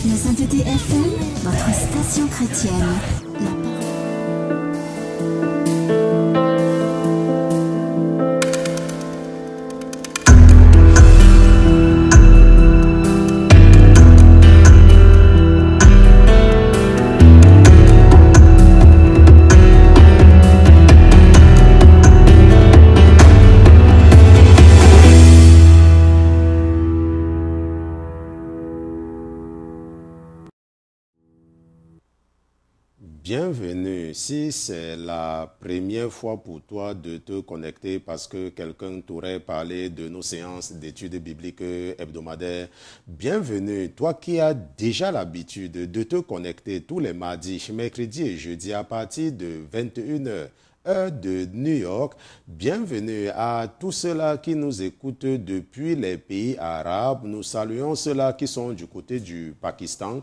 La Sainteté FM, votre station chrétienne. Bienvenue. Si c'est la première fois pour toi de te connecter parce que quelqu'un t'aurait parlé de nos séances d'études bibliques hebdomadaires, bienvenue. Toi qui as déjà l'habitude de te connecter tous les mardis, mercredis et jeudis à partir de 21h. Heure de New York, bienvenue à tous ceux-là qui nous écoutent depuis les pays arabes. Nous saluons ceux-là qui sont du côté du Pakistan,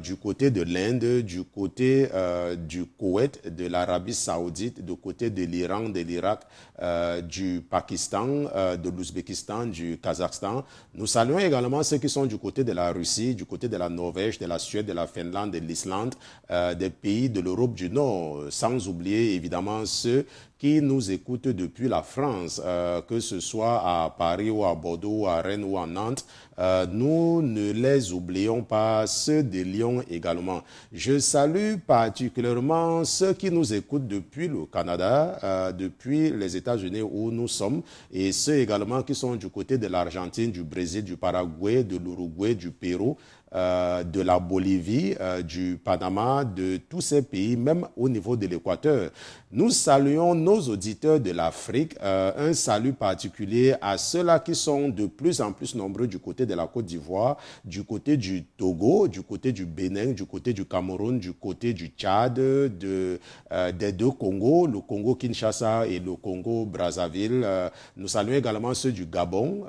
du côté de l'Inde, du côté du Koweït, de l'Arabie Saoudite, du côté de l'Iran, de l'Irak, du Pakistan, de l'Ouzbékistan, du Kazakhstan. Nous saluons également ceux qui sont du côté de la Russie, du côté de la Norvège, de la Suède, de la Finlande, de l'Islande, des pays de l'Europe du Nord, sans oublier évidemment ceux qui nous écoutent depuis la France, que ce soit à Paris ou à Bordeaux, ou à Rennes ou à Nantes. Nous ne les oublions pas, ceux de Lyon également. Je salue particulièrement ceux qui nous écoutent depuis le Canada, depuis les États-Unis où nous sommes, et ceux également qui sont du côté de l'Argentine, du Brésil, du Paraguay, de l'Uruguay, du Pérou, de la Bolivie, du Panama, de tous ces pays, même au niveau de l'Équateur. Nous saluons nos auditeurs de l'Afrique, un salut particulier à ceux-là qui sont de plus en plus nombreux du côté de la Côte d'Ivoire, du côté du Togo, du côté du Bénin, du côté du Cameroun, du côté du Tchad, des deux Congos, le Congo-Kinshasa et le Congo-Brazzaville. Nous saluons également ceux du Gabon.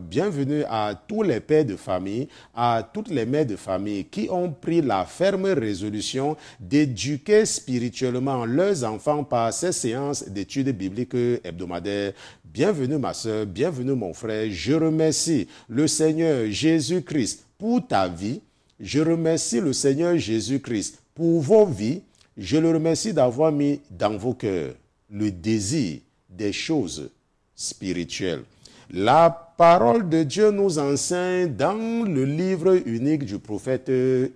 Bienvenue à tous les pères de famille, à toutes les mères de famille qui ont pris la ferme résolution d'éduquer spirituellement leurs enfants par ces séances d'études bibliques hebdomadaires. Bienvenue ma soeur, bienvenue mon frère. Je remercie le Seigneur Jésus-Christ pour ta vie. Je remercie le Seigneur Jésus-Christ pour vos vies. Je le remercie d'avoir mis dans vos cœurs le désir des choses spirituelles. La parole de Dieu nous enseigne dans le livre unique du prophète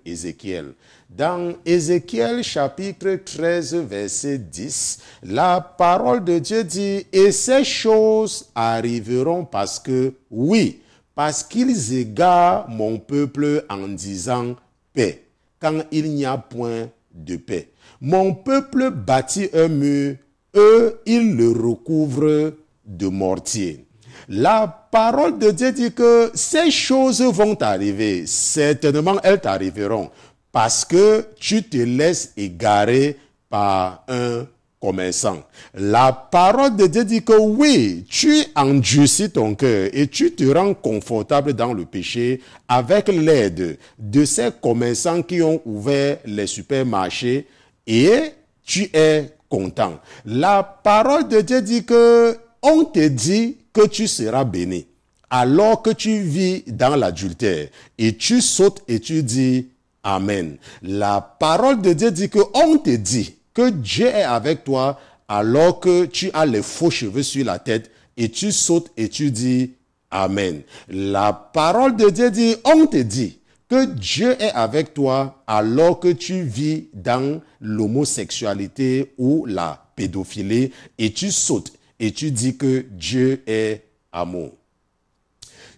Ézéchiel. Dans Ézéchiel chapitre 13 verset 10, la parole de Dieu dit « Et ces choses arriveront parce que, oui, parce qu'ils égarent mon peuple en disant paix, quand il n'y a point de paix. Mon peuple bâtit un mur, eux, ils le recouvrent de mortier. » La parole de Dieu dit que ces choses vont arriver. Certainement, elles t'arriveront parce que tu te laisses égarer par un commerçant. La parole de Dieu dit que oui, tu endurcis ton cœur et tu te rends confortable dans le péché avec l'aide de ces commerçants qui ont ouvert les supermarchés et tu es content. La parole de Dieu dit que on te dit que tu seras béni, alors que tu vis dans l'adultère, et tu sautes et tu dis Amen. La parole de Dieu dit que on te dit que Dieu est avec toi, alors que tu as les faux cheveux sur la tête, et tu sautes et tu dis Amen. La parole de Dieu dit, on te dit que Dieu est avec toi, alors que tu vis dans l'homosexualité ou la pédophilie, et tu sautes et tu dis que Dieu est amour.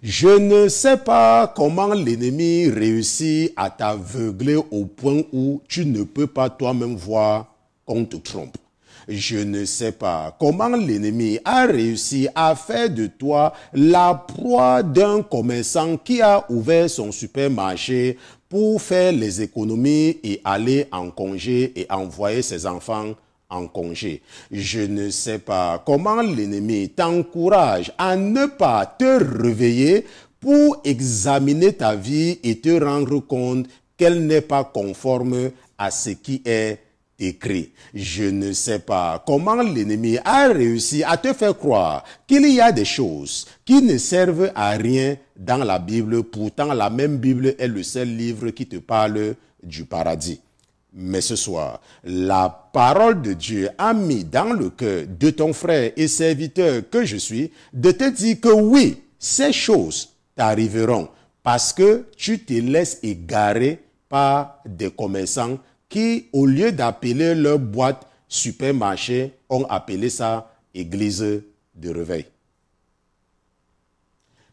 Je ne sais pas comment l'ennemi réussit à t'aveugler au point où tu ne peux pas toi-même voir qu'on te trompe. Je ne sais pas comment l'ennemi a réussi à faire de toi la proie d'un commerçant qui a ouvert son supermarché pour faire les économies et aller en congé et envoyer ses enfants en congé. Je ne sais pas comment l'ennemi t'encourage à ne pas te réveiller pour examiner ta vie et te rendre compte qu'elle n'est pas conforme à ce qui est écrit. Je ne sais pas comment l'ennemi a réussi à te faire croire qu'il y a des choses qui ne servent à rien dans la Bible. Pourtant, la même Bible est le seul livre qui te parle du paradis. Mais ce soir, la parole de Dieu a mis dans le cœur de ton frère et serviteur que je suis de te dire que oui, ces choses t'arriveront parce que tu te laisses égarer par des commerçants qui, au lieu d'appeler leur boîte supermarché, ont appelé ça église de réveil.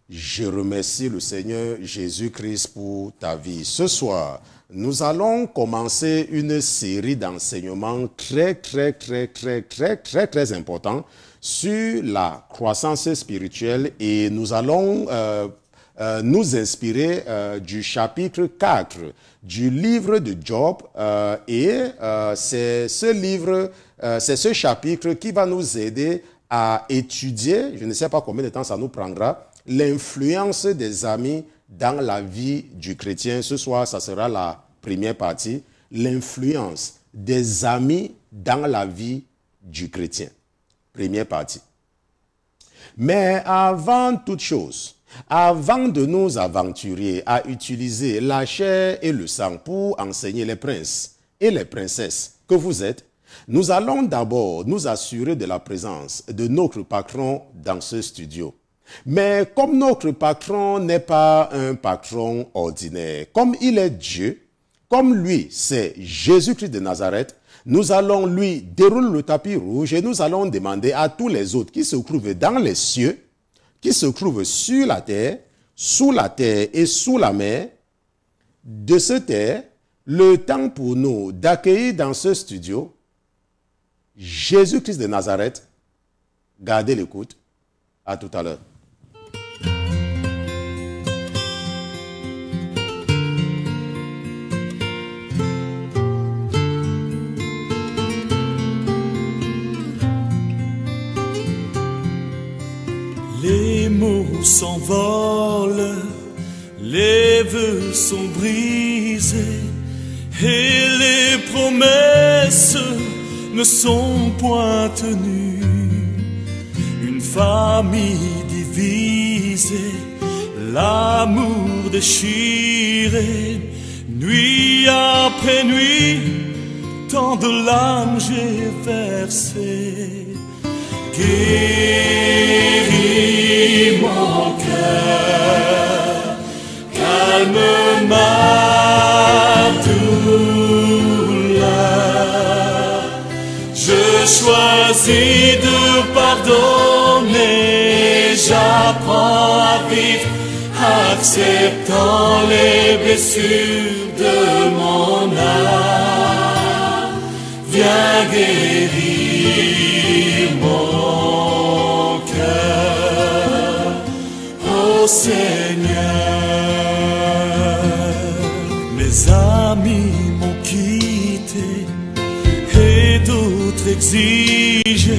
Je remercie le Seigneur Jésus-Christ pour ta vie. Ce soir, nous allons commencer une série d'enseignements très importants sur la croissance spirituelle et nous allons nous inspirer du chapitre 4 du livre de Job c'est ce chapitre qui va nous aider à étudier, je ne sais pas combien de temps ça nous prendra, l'influence des amis dans la vie du chrétien. Ce soir, ça sera la première partie, l'influence des amis dans la vie du chrétien. Première partie. Mais avant toute chose, avant de nous aventurer à utiliser la chair et le sang pour enseigner les princes et les princesses que vous êtes, nous allons d'abord nous assurer de la présence de notre patron dans ce studio. Mais comme notre patron n'est pas un patron ordinaire, comme il est Dieu, comme lui c'est Jésus-Christ de Nazareth, nous allons lui dérouler le tapis rouge et nous allons demander à tous les autres qui se trouvent dans les cieux, qui se trouvent sur la terre, sous la terre et sous la mer, de se taire, le temps pour nous d'accueillir dans ce studio Jésus-Christ de Nazareth. Gardez l'écoute. À tout à l'heure. Les mots s'envolent, les vœux sont brisés et les promesses ne sont point tenues. Une famille divisée, l'amour déchiré, nuit après nuit, tant de larmes j'ai versé. Guéris mon cœur, calme ma douleur. Je choisis de pardonner, j'apprends à vivre, acceptant les blessures de mon âme. Viens guérir mon cœur, ô Seigneur. Mes amis m'ont quitté et d'autres exigé.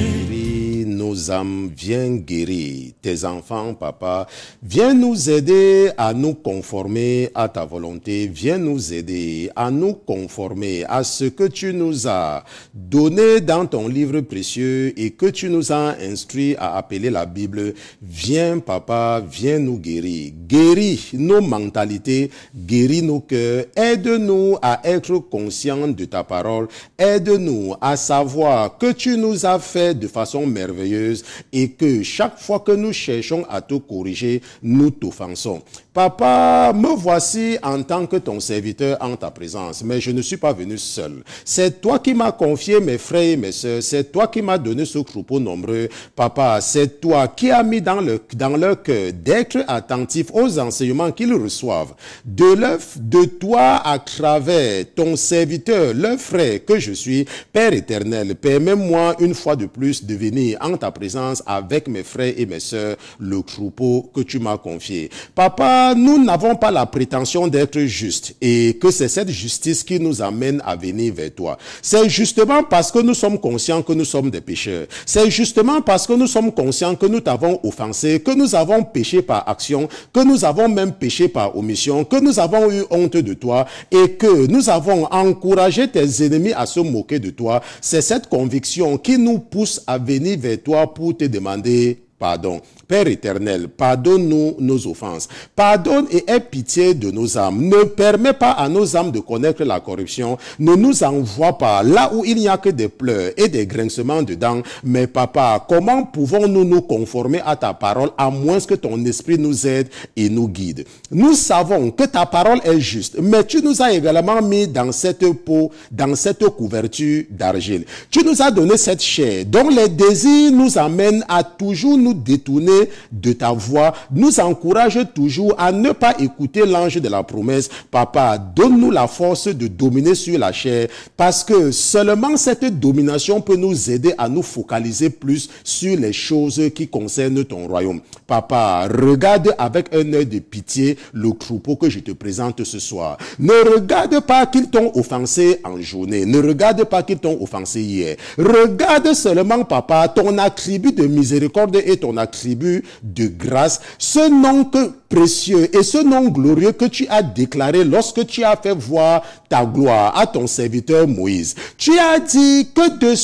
Nos âmes, viens guérir tes enfants, papa. Viens nous aider à nous conformer à ta volonté. Viens nous aider à nous conformer à ce que tu nous as donné dans ton livre précieux et que tu nous as instruit à appeler la Bible. Viens, papa, viens nous guérir. Guéris nos mentalités, guéris nos cœurs. Aide-nous à être conscients de ta parole. Aide-nous à savoir que tu nous as fait de façon merveilleuse et que chaque fois que nous cherchons à te corriger, nous t'offensons. Papa, me voici en tant que ton serviteur en ta présence, mais je ne suis pas venu seul. C'est toi qui m'as confié mes frères et mes sœurs, c'est toi qui m'as donné ce troupeau nombreux. Papa, c'est toi qui as mis dans leur cœur d'être attentif aux enseignements qu'ils reçoivent. De toi à travers ton serviteur, leur frère que je suis, Père éternel, permets-moi une fois de plus de venir en ta présence avec mes frères et mes sœurs serviteur, le troupeau que tu m'as confié. Papa, nous n'avons pas la prétention d'être justes et que c'est cette justice qui nous amène à venir vers toi. C'est justement parce que nous sommes conscients que nous sommes des pécheurs. C'est justement parce que nous sommes conscients que nous t'avons offensé, que nous avons péché par action, que nous avons même péché par omission, que nous avons eu honte de toi et que nous avons encouragé tes ennemis à se moquer de toi. C'est cette conviction qui nous pousse à venir vers toi pour te demander pardon. Père éternel, pardonne-nous nos offenses. Pardonne et aie pitié de nos âmes. Ne permets pas à nos âmes de connaître la corruption. Ne nous envoie pas là où il n'y a que des pleurs et des grincements de dents. Mais papa, comment pouvons-nous nous conformer à ta parole à moins que ton esprit nous aide et nous guide? Nous savons que ta parole est juste, mais tu nous as également mis dans cette peau, dans cette couverture d'argile. Tu nous as donné cette chair dont les désirs nous amènent à toujours nous détourner de ta voix, nous encourage toujours à ne pas écouter l'ange de la promesse. Papa, donne-nous la force de dominer sur la chair, parce que seulement cette domination peut nous aider à nous focaliser plus sur les choses qui concernent ton royaume. Papa, regarde avec un œil de pitié le troupeau que je te présente ce soir. Ne regarde pas qu'ils t'ont offensé en journée, ne regarde pas qu'ils t'ont offensé hier. Regarde seulement, papa, ton attribut de miséricorde et ton attribut de grâce, ce nom précieux et ce nom glorieux que tu as déclaré lorsque tu as fait voir ta gloire à ton serviteur Moïse. Tu as dit que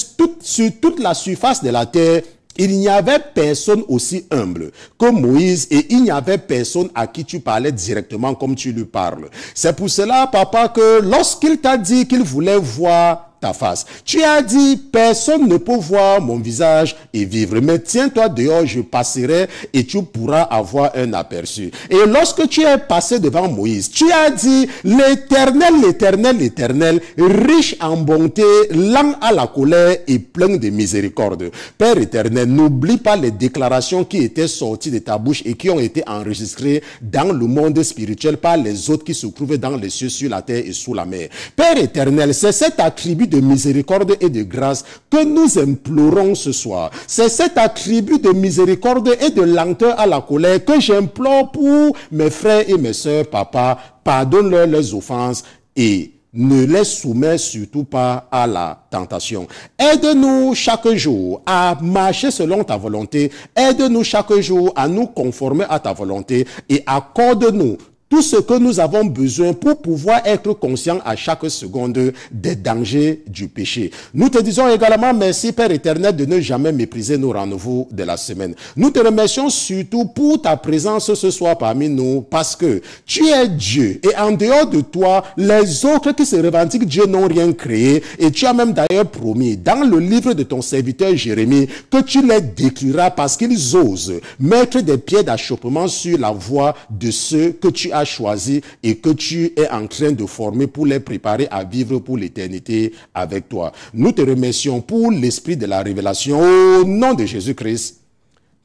sur toute la surface de la terre, il n'y avait personne aussi humble que Moïse et il n'y avait personne à qui tu parlais directement comme tu lui parles. C'est pour cela, papa, que lorsqu'il t'a dit qu'il voulait voir ta face, tu as dit, personne ne peut voir mon visage et vivre. Mais tiens-toi dehors, je passerai et tu pourras avoir un aperçu. Et lorsque tu es passé devant Moïse, tu as dit, l'Éternel, l'Éternel, l'Éternel, riche en bonté, lent à la colère et plein de miséricorde. Père éternel, n'oublie pas les déclarations qui étaient sorties de ta bouche et qui ont été enregistrées dans le monde spirituel par les autres qui se trouvent dans les cieux, sur la terre et sous la mer. Père éternel, c'est cet attribut de miséricorde et de grâce que nous implorons ce soir. C'est cet attribut de miséricorde et de lenteur à la colère que j'implore pour mes frères et mes sœurs. Papa, pardonne-leur leurs offenses et ne les soumets surtout pas à la tentation. Aide-nous chaque jour à marcher selon ta volonté. Aide-nous chaque jour à nous conformer à ta volonté et accorde-nous tout ce que nous avons besoin pour pouvoir être conscients à chaque seconde des dangers du péché. Nous te disons également merci, Père éternel, de ne jamais mépriser nos rendez-vous de la semaine. Nous te remercions surtout pour ta présence ce soir parmi nous, parce que tu es Dieu et en dehors de toi, les autres qui se revendiquent Dieu n'ont rien créé. Et tu as même d'ailleurs promis dans le livre de ton serviteur Jérémie que tu les détruiras parce qu'ils osent mettre des pieds d'achoppement sur la voie de ceux que tu as choisi et que tu es en train de former pour les préparer à vivre pour l'éternité avec toi. Nous te remercions pour l'esprit de la révélation au nom de Jésus-Christ,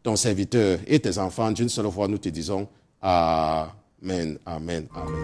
ton serviteur et tes enfants. D'une seule fois, nous te disons Amen, Amen, Amen.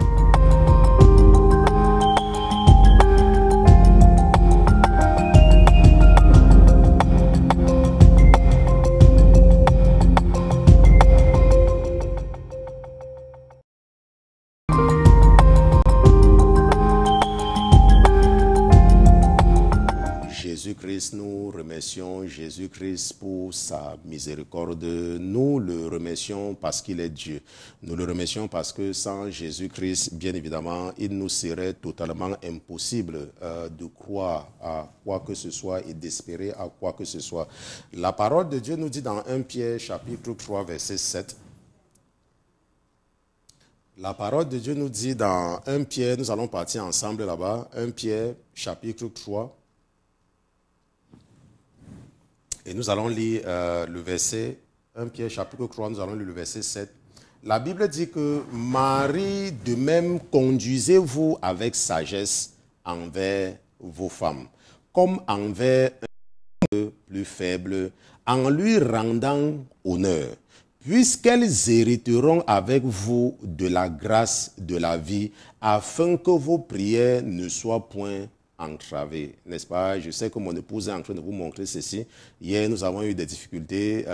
Jésus-Christ, nous remercions Jésus-Christ pour sa miséricorde. Nous le remercions parce qu'il est Dieu. Nous le remercions parce que sans Jésus-Christ, bien évidemment, il nous serait totalement impossible de croire à quoi que ce soit et d'espérer à quoi que ce soit. La parole de Dieu nous dit dans 1 Pierre chapitre 3 verset 7. La parole de Dieu nous dit dans 1 Pierre, nous allons partir ensemble là-bas, 1 Pierre chapitre 3. Et nous allons lire le verset, 1 Pierre chapitre 3, nous allons lire le verset 7. La Bible dit que Marie, de même, conduisez-vous avec sagesse envers vos femmes, comme envers un peu plus faible, en lui rendant honneur, puisqu'elles hériteront avec vous de la grâce de la vie, afin que vos prières ne soient point entravé, n'est-ce pas? Je sais que mon épouse est en train de vous montrer ceci. Hier, nous avons eu des difficultés.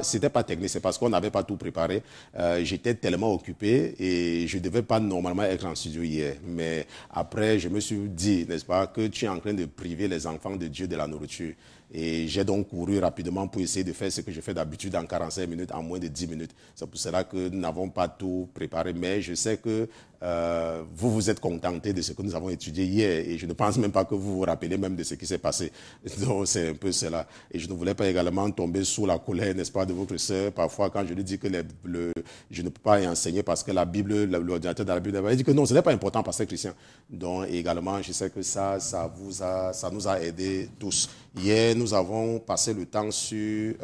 C'était pas technique, c'est parce qu'on n'avait pas tout préparé. J'étais tellement occupé et je devais pas normalement être en studio hier. Mais après, je me suis dit, n'est-ce pas, que tu es en train de priver les enfants de Dieu de la nourriture. Et j'ai donc couru rapidement pour essayer de faire ce que je fais d'habitude en 45 minutes, en moins de 10 minutes. C'est pour cela que nous n'avons pas tout préparé. Mais je sais que vous vous êtes contentés de ce que nous avons étudié hier. Et je ne pense même pas que vous vous rappelez même de ce qui s'est passé. Donc c'est un peu cela. Et je ne voulais pas également tomber sous la colère, n'est-ce pas, de votre sœur. Parfois, quand je lui dis que je ne peux pas y enseigner parce que la Bible, l'ordinateur de la Bible, il dit que non, ce n'est pas important, pasteur Christian. Donc également, je sais que ça nous a aidés tous. Hier, nous avons passé le temps sur...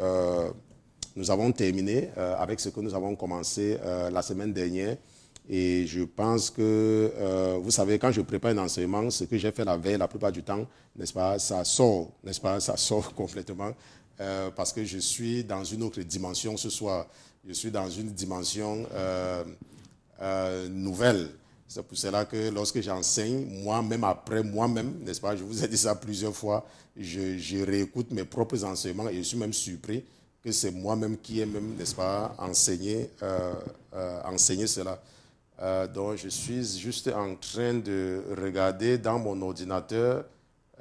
nous avons terminé avec ce que nous avons commencé la semaine dernière. Et je pense que, vous savez, quand je prépare un enseignement, ce que j'ai fait la veille, la plupart du temps, n'est-ce pas, ça sort, n'est-ce pas, ça sort complètement. Parce que je suis dans une autre dimension ce soir. Je suis dans une dimension nouvelle. C'est pour cela que lorsque j'enseigne, moi-même, après moi-même, n'est-ce pas, je vous ai dit ça plusieurs fois, je réécoute mes propres enseignements et je suis même surpris que c'est moi-même qui ai même, n'est-ce pas, enseigné cela. Donc, je suis juste en train de regarder dans mon ordinateur.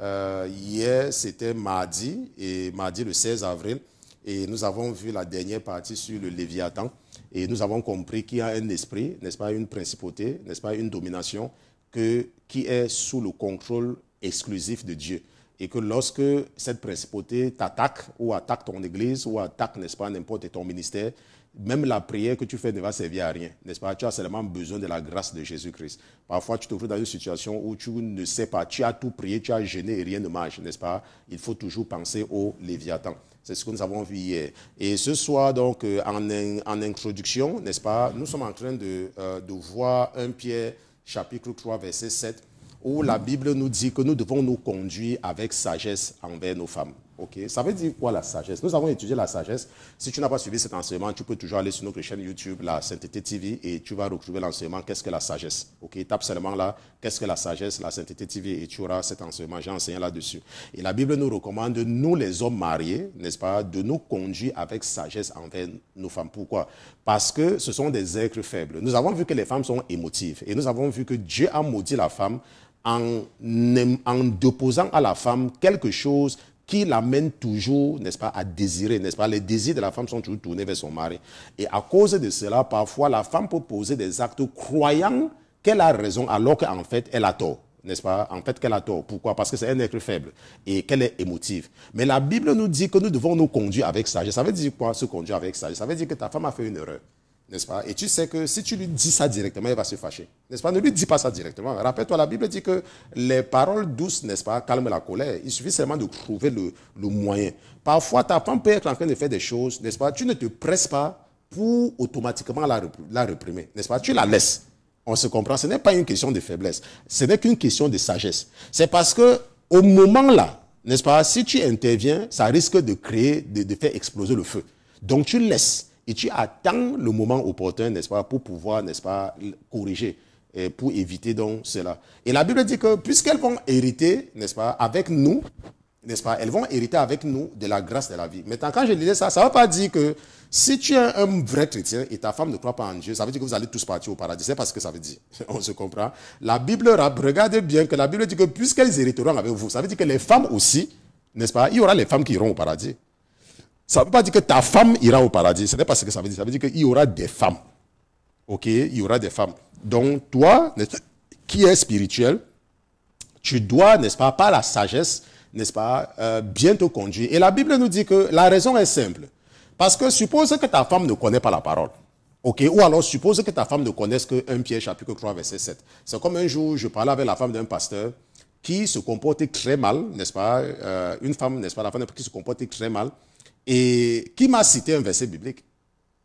Hier, c'était mardi le 16 avril, et nous avons vu la dernière partie sur le Léviathan. Et nous avons compris qu'il y a un esprit, n'est-ce pas, une principauté, n'est-ce pas, une domination qui est sous le contrôle exclusif de Dieu. Et que lorsque cette principauté t'attaque ou attaque ton église ou attaque, n'est-ce pas, n'importe ton ministère, même la prière que tu fais ne va servir à rien, n'est-ce pas? Tu as seulement besoin de la grâce de Jésus-Christ. Parfois, tu te trouves dans une situation où tu ne sais pas, tu as tout prié, tu as jeûné et rien ne marche, n'est-ce pas? Il faut toujours penser au Léviathan. C'est ce que nous avons vu hier. Et ce soir, donc, en introduction, n'est-ce pas, nous sommes en train de voir 1 Pierre, chapitre 3, verset 7, où la Bible nous dit que nous devons nous conduire avec sagesse envers nos femmes. Okay? Ça veut dire quoi la sagesse? Nous avons étudié la sagesse. Si tu n'as pas suivi cet enseignement, tu peux toujours aller sur notre chaîne YouTube, la Sainteté TV, et tu vas retrouver l'enseignement Qu'est-ce que la sagesse? Okay? Tape seulement là, Qu'est-ce que la sagesse, la Sainteté TV, et tu auras cet enseignement. J'ai enseigné là-dessus. Et la Bible nous recommande, nous les hommes mariés, n'est-ce pas, de nous conduire avec sagesse envers nos femmes. Pourquoi? Parce que ce sont des êtres faibles. Nous avons vu que les femmes sont émotives. Et nous avons vu que Dieu a maudit la femme en déposant à la femme quelque chose qui l'amène toujours, n'est-ce pas, à désirer, n'est-ce pas? Les désirs de la femme sont toujours tournés vers son mari. Et à cause de cela, parfois, la femme peut poser des actes croyant qu'elle a raison alors qu'en fait, elle a tort. N'est-ce pas? En fait, qu'elle a tort. Pourquoi? Parce que c'est un être faible et qu'elle est émotive. Mais la Bible nous dit que nous devons nous conduire avec sagesse. Ça veut dire quoi, se conduire avec sagesse? Ça veut dire que ta femme a fait une erreur. N'est-ce pas? Et tu sais que si tu lui dis ça directement, elle va se fâcher. N'est-ce pas? Ne lui dis pas ça directement. Rappelle-toi, la Bible dit que les paroles douces, n'est-ce pas, calment la colère. Il suffit seulement de trouver le moyen. Parfois, ta femme peut être en train de faire des choses, n'est-ce pas? Tu ne te presses pas pour automatiquement la réprimer. N'est-ce pas? Tu la laisses. On se comprend. Ce n'est pas une question de faiblesse. Ce n'est qu'une question de sagesse. C'est parce que au moment là, n'est-ce pas, si tu interviens, ça risque de créer, de faire exploser le feu. Donc, tu laisses. Et tu attends le moment opportun, n'est-ce pas, pour pouvoir, n'est-ce pas, corriger, et pour éviter donc cela. Et la Bible dit que puisqu'elles vont hériter, n'est-ce pas, avec nous, n'est-ce pas, elles vont hériter avec nous de la grâce de la vie. Maintenant, quand je disais ça, ça ne veut pas dire que si tu es un vrai chrétien et ta femme ne croit pas en Dieu, ça veut dire que vous allez tous partir au paradis. C'est pas ce que ça veut dire. On se comprend. La Bible, regardez bien que la Bible dit que puisqu'elles hériteront avec vous, ça veut dire que les femmes aussi, n'est-ce pas, il y aura les femmes qui iront au paradis. Ça ne veut pas dire que ta femme ira au paradis. Ce n'est pas ce que ça veut dire. Ça veut dire qu'il y aura des femmes. OK? Il y aura des femmes. Donc, toi, qui es spirituel, tu dois, n'est-ce pas, par la sagesse, n'est-ce pas, bien te conduire. Et la Bible nous dit que la raison est simple. Parce que suppose que ta femme ne connaît pas la parole. OK? Ou alors suppose que ta femme ne connaisse que 1 Pierre chapitre 3, verset 7. C'est comme un jour, je parlais avec la femme d'un pasteur qui se comportait très mal, n'est-ce pas? Une femme, n'est-ce pas, la femme qui se comportait très mal. Et qui m'a cité un verset biblique.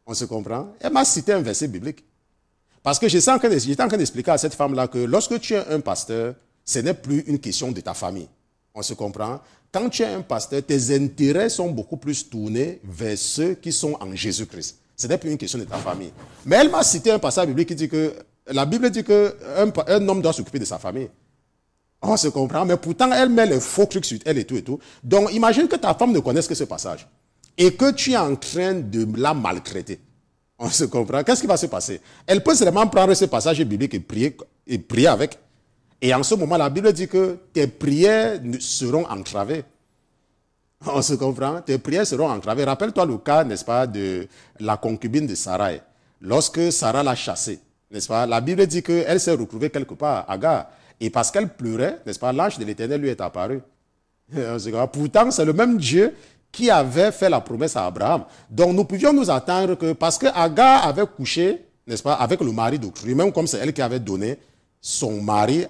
On se comprend? Elle m'a cité un verset biblique. Parce que j'étais en train d'expliquer à cette femme-là que lorsque tu es un pasteur, ce n'est plus une question de ta famille. On se comprend? Quand tu es un pasteur, tes intérêts sont beaucoup plus tournés vers ceux qui sont en Jésus-Christ. Ce n'est plus une question de ta famille. Mais elle m'a cité un passage biblique qui dit que la Bible dit qu'un homme doit s'occuper de sa famille. On se comprend, mais pourtant, elle met les faux trucs sur elle et tout et tout. Donc, imagine que ta femme ne connaisse que ce passage et que tu es en train de la maltraiter. On se comprend. Qu'est-ce qui va se passer? Elle peut seulement prendre ce passage biblique et prier avec. Et en ce moment, la Bible dit que tes prières seront entravées. On se comprend? Tes prières seront entravées. Rappelle-toi le cas, n'est-ce pas, de la concubine de Sarai. Lorsque Sarah l'a chassée, n'est-ce pas? La Bible dit qu'elle s'est retrouvée quelque part, Agar. Et parce qu'elle pleurait, n'est-ce pas, l'ange de l'Éternel lui est apparu. Pourtant, c'est le même Dieu qui avait fait la promesse à Abraham. Donc, nous pouvions nous attendre que, parce que Agar avait couché, n'est-ce pas, avec le mari d'autrui, même comme c'est elle qui avait donné son mari,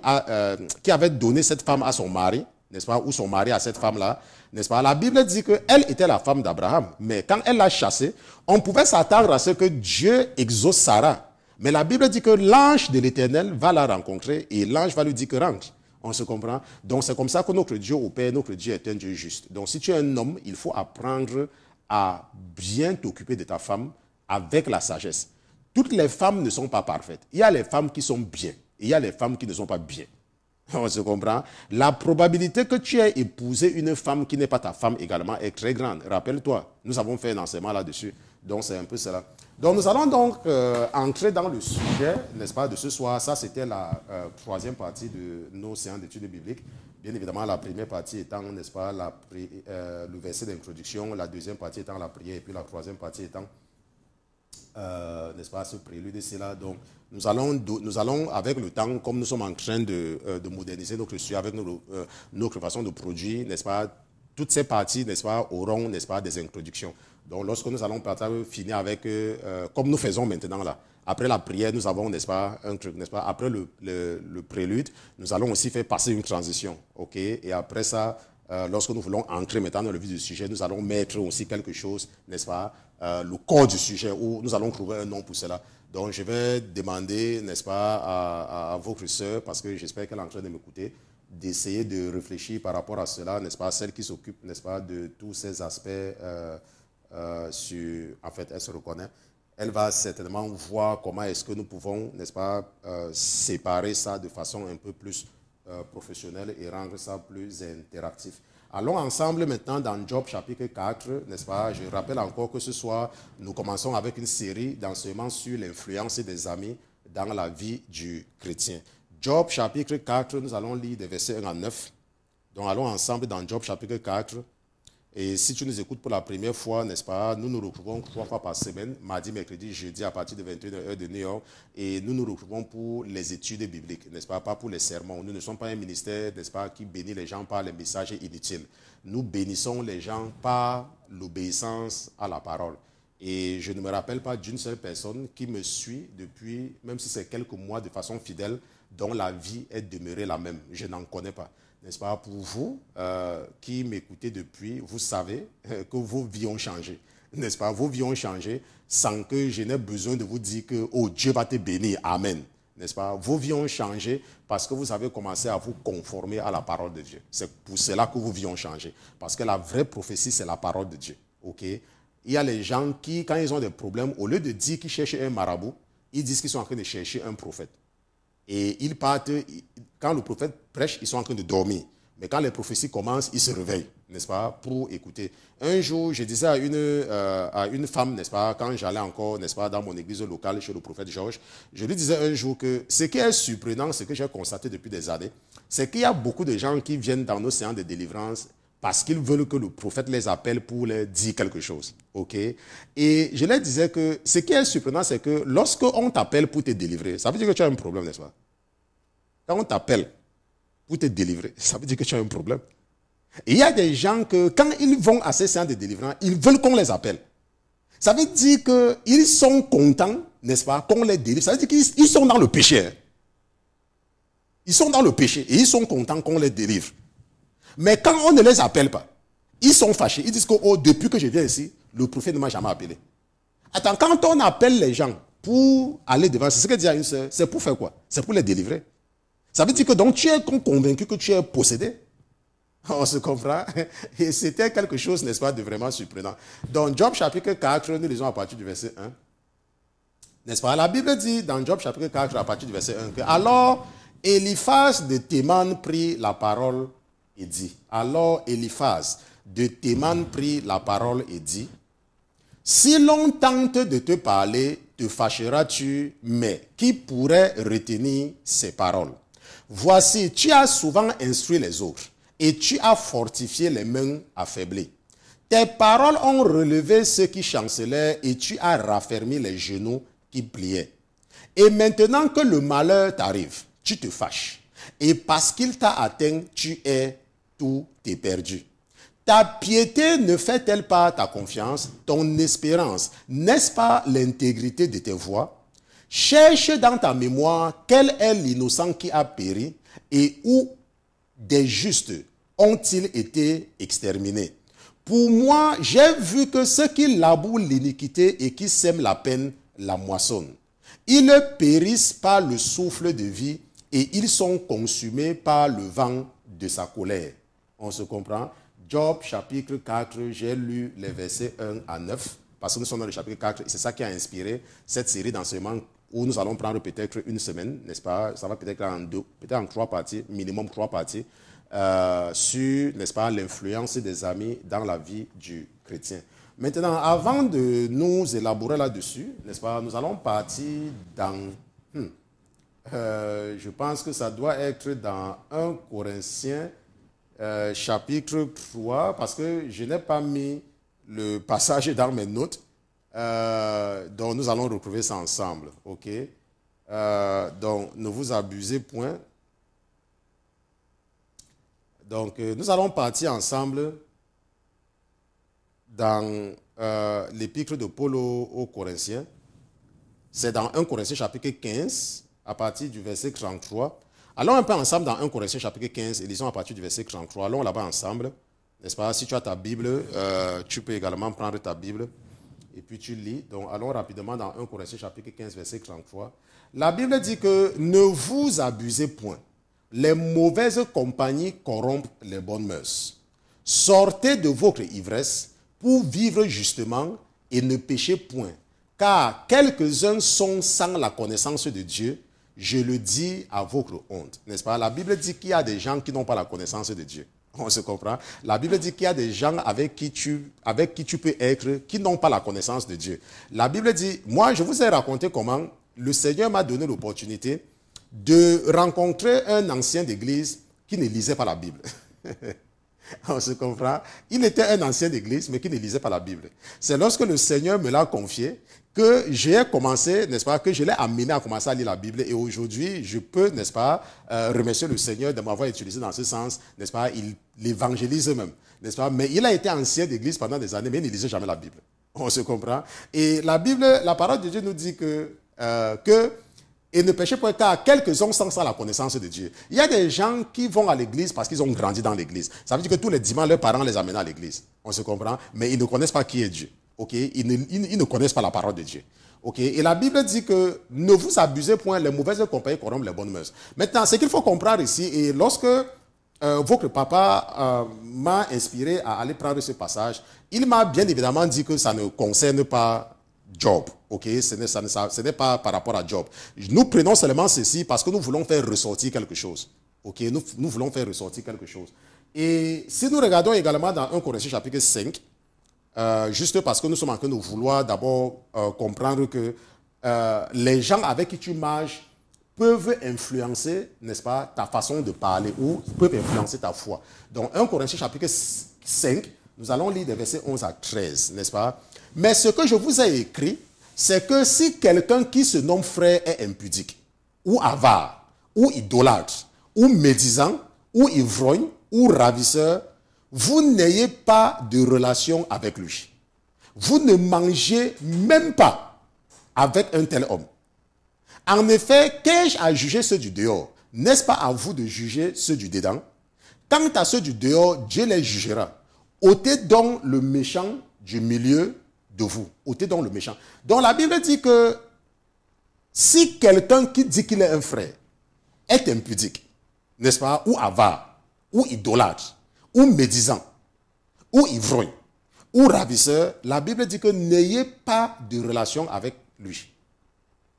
qui avait donné cette femme à son mari, n'est-ce pas, ou son mari à cette femme-là, n'est-ce pas? La Bible dit qu'elle était la femme d'Abraham. Mais quand elle l'a chassée, on pouvait s'attendre à ce que Dieu exauce Sarah. Mais la Bible dit que l'ange de l'Éternel va la rencontrer et l'ange va lui dire que rentre. On se comprend? Donc c'est comme ça que notre Dieu opère, notre Dieu est un Dieu juste. Donc si tu es un homme, il faut apprendre à bien t'occuper de ta femme avec la sagesse. Toutes les femmes ne sont pas parfaites. Il y a les femmes qui sont bien et il y a les femmes qui ne sont pas bien. On se comprend? La probabilité que tu aies épousé une femme qui n'est pas ta femme également est très grande. Rappelle-toi, nous avons fait un enseignement là-dessus. Donc c'est un peu cela. Donc nous allons donc entrer dans le sujet, n'est-ce pas, de ce soir. Ça, c'était la troisième partie de nos séances d'études bibliques. Bien évidemment, la première partie étant, n'est-ce pas, le verset d'introduction, la deuxième partie étant la prière, et puis la troisième partie étant, n'est-ce pas, ce prélude, c'est là. Donc, nous allons, avec le temps, comme nous sommes en train de moderniser notre sujet avec notre façon de produire, n'est-ce pas, toutes ces parties, n'est-ce pas, auront, n'est-ce pas, des introductions. Donc, lorsque nous allons finir avec, comme nous faisons maintenant là, après la prière, nous avons, n'est-ce pas, un truc, n'est-ce pas, après le prélude, nous allons aussi faire passer une transition, ok? Et après ça, lorsque nous voulons entrer maintenant dans le vif du sujet, nous allons mettre aussi quelque chose, n'est-ce pas, le corps du sujet, où nous allons trouver un nom pour cela. Donc, je vais demander, n'est-ce pas, à votre sœur, parce que j'espère qu'elle est en train de m'écouter, d'essayer de réfléchir par rapport à cela, n'est-ce pas, celle qui s'occupe, n'est-ce pas, de tous ces aspects en fait, elle se reconnaît. Elle va certainement voir comment est-ce que nous pouvons, n'est-ce pas, séparer ça de façon un peu plus professionnelle et rendre ça plus interactif. Allons ensemble maintenant dans Job chapitre 4, n'est-ce pas? Je rappelle encore que ce soir, nous commençons avec une série d'enseignements sur l'influence des amis dans la vie du chrétien. Job chapitre 4, nous allons lire des versets 1 à 9. Donc allons ensemble dans Job chapitre 4. Et si tu nous écoutes pour la première fois, n'est-ce pas, nous nous retrouvons 3 fois par semaine, mardi, mercredi, jeudi, à partir de 21h de New York. Et nous nous retrouvons pour les études bibliques, n'est-ce pas, pas pour les sermons. Nous ne sommes pas un ministère, n'est-ce pas, qui bénit les gens par les messages inutiles. Nous bénissons les gens par l'obéissance à la parole. Et je ne me rappelle pas d'une seule personne qui me suit depuis, même si c'est quelques mois de façon fidèle, dont la vie est demeurée la même. Je n'en connais pas. N'est-ce pas? Pour vous qui m'écoutez depuis, vous savez que vos vies ont changé. N'est-ce pas? Vos vies ont changé sans que je n'ai besoin de vous dire que oh, Dieu va te bénir. Amen. N'est-ce pas? Vos vies ont changé parce que vous avez commencé à vous conformer à la parole de Dieu. C'est pour cela que vos vies ont changé. Parce que la vraie prophétie, c'est la parole de Dieu. Ok? Il y a les gens qui, quand ils ont des problèmes, au lieu de dire qu'ils cherchent un marabout, ils disent qu'ils sont en train de chercher un prophète. Et ils partent, quand le prophète prêche, ils sont en train de dormir. Mais quand les prophéties commencent, ils se réveillent, n'est-ce pas, pour écouter. Un jour, je disais à une femme, n'est-ce pas, quand j'allais encore, n'est-ce pas, dans mon église locale chez le prophète Georges, je lui disais un jour que ce qui est surprenant, ce que j'ai constaté depuis des années, c'est qu'il y a beaucoup de gens qui viennent dans nos séances de délivrance parce qu'ils veulent que le prophète les appelle pour leur dire quelque chose. Ok? Et je leur disais que ce qui est surprenant, c'est que lorsqu'on t'appelle pour te délivrer, ça veut dire que tu as un problème, n'est-ce pas? Quand on t'appelle pour te délivrer, ça veut dire que tu as un problème. Et il y a des gens que, quand ils vont à ces séances de délivrance, ils veulent qu'on les appelle. Ça veut dire qu'ils sont contents, n'est-ce pas, qu'on les délivre. Ça veut dire qu'ils sont dans le péché. Ils sont dans le péché et ils sont contents qu'on les délivre. Mais quand on ne les appelle pas, ils sont fâchés. Ils disent que oh, depuis que je viens ici, le prophète ne m'a jamais appelé. Attends, quand on appelle les gens pour aller devant, c'est ce que dit à une sœur, c'est pour faire quoi? C'est pour les délivrer. Ça veut dire que donc tu es convaincu que tu es possédé. On se comprend? Et c'était quelque chose, n'est-ce pas, de vraiment surprenant. Dans Job chapitre 4, nous lisons à partir du verset 1. N'est-ce pas? La Bible dit dans Job chapitre 4, à partir du verset 1, que alors Eliphaz de Théman prit la parole et dit. Alors Eliphaz de Théman prit la parole et dit, si l'on tente de te parler, te fâcheras-tu, mais qui pourrait retenir ces paroles? Voici, tu as souvent instruit les autres, et tu as fortifié les mains affaiblies. Tes paroles ont relevé ceux qui chancelaient, et tu as raffermi les genoux qui pliaient. Et maintenant que le malheur t'arrive, tu te fâches, et parce qu'il t'a atteint, tu es tout éperdu. Ta piété ne fait-elle pas ta confiance, ton espérance, n'est-ce pas l'intégrité de tes voies? Cherche dans ta mémoire quel est l'innocent qui a péri et où des justes ont-ils été exterminés. Pour moi, j'ai vu que ceux qui labourent l'iniquité et qui sèment la peine la moissonnent. Ils périssent par le souffle de vie et ils sont consumés par le vent de sa colère. On se comprend? Job chapitre 4, j'ai lu les versets 1 à 9, parce que nous sommes dans le chapitre 4, et c'est ça qui a inspiré cette série d'enseignements où nous allons prendre peut-être une semaine, n'est-ce pas? Ça va peut-être en deux, peut-être en 3 parties, minimum 3 parties, sur, n'est-ce pas, l'influence des amis dans la vie du chrétien. Maintenant, avant de nous élaborer là-dessus, n'est-ce pas, nous allons partir dans, je pense que ça doit être dans 1 Corinthiens, chapitre 3, parce que je n'ai pas mis le passage dans mes notes, donc nous allons retrouver ça ensemble, ok? Donc ne vous abusez point. Donc nous allons partir ensemble dans l'épître de Paul aux Corinthiens. C'est dans 1 Corinthiens chapitre 15, à partir du verset 33. Allons un peu ensemble dans 1 Corinthiens chapitre 15 et lisons à partir du verset 33. Allons là-bas ensemble, n'est-ce pas? Si tu as ta Bible, tu peux également prendre ta Bible et puis tu lis. Donc allons rapidement dans 1 Corinthiens chapitre 15, verset 33. La Bible dit que ne vous abusez point. Les mauvaises compagnies corrompent les bonnes mœurs. Sortez de votre ivresse pour vivre justement et ne péchez point. Car quelques-uns sont sans la connaissance de Dieu. Je le dis à votre honte, n'est-ce pas? La Bible dit qu'il y a des gens qui n'ont pas la connaissance de Dieu. On se comprend? La Bible dit qu'il y a des gens avec qui tu peux être, qui n'ont pas la connaissance de Dieu. La Bible dit, moi je vous ai raconté comment le Seigneur m'a donné l'opportunité de rencontrer un ancien d'église qui ne lisait pas la Bible. On se comprend? Il était un ancien d'église, mais qui ne lisait pas la Bible. C'est lorsque le Seigneur me l'a confié que j'ai commencé, n'est-ce pas, que je l'ai amené à commencer à lire la Bible. Et aujourd'hui, je peux, n'est-ce pas, remercier le Seigneur de m'avoir utilisé dans ce sens, n'est-ce pas, il l'évangélise même, n'est-ce pas. Mais il a été ancien d'église pendant des années, mais il ne lisait jamais la Bible. On se comprend? Et la Bible, la parole de Dieu nous dit et ne péchez pas car quelques-uns sont sans la connaissance de Dieu. Il y a des gens qui vont à l'église parce qu'ils ont grandi dans l'église. Ça veut dire que tous les dimanches, leurs parents les amènent à l'église. On se comprend? Mais ils ne connaissent pas qui est Dieu. Okay? Ils ne connaissent pas la parole de Dieu. Okay? Et la Bible dit que ne vous abusez point, les mauvaises compagnies corrompent les bonnes mœurs. Maintenant, ce qu'il faut comprendre ici, et lorsque votre papa m'a inspiré à aller prendre ce passage, il m'a bien évidemment dit que ça ne concerne pas Job, ok, ce n'est pas par rapport à Job. Nous prenons seulement ceci parce que nous voulons faire ressortir quelque chose. Ok, nous voulons faire ressortir quelque chose. Et si nous regardons également dans 1 Corinthiens chapitre 5, juste parce que nous sommes en train de vouloir d'abord comprendre que les gens avec qui tu marches peuvent influencer, n'est-ce pas, ta façon de parler ou peuvent influencer ta foi. Donc 1 Corinthiens chapitre 5, nous allons lire des versets 11 à 13, n'est-ce pas? Mais ce que je vous ai écrit, c'est que si quelqu'un qui se nomme frère est impudique, ou avare, ou idolâtre, ou médisant, ou ivrogne, ou ravisseur, vous n'ayez pas de relation avec lui. Vous ne mangez même pas avec un tel homme. En effet, qu'ai-je à juger ceux du dehors? N'est-ce pas à vous de juger ceux du dedans? Quant à ceux du dehors, Dieu les jugera. Ôtez donc le méchant du milieu de vous. Ôtez donc le méchant. Donc la Bible dit que si quelqu'un qui dit qu'il est un frère est impudique, n'est-ce pas, ou avare, ou idolâtre, ou médisant, ou ivrogne, ou ravisseur, la Bible dit que n'ayez pas de relation avec lui.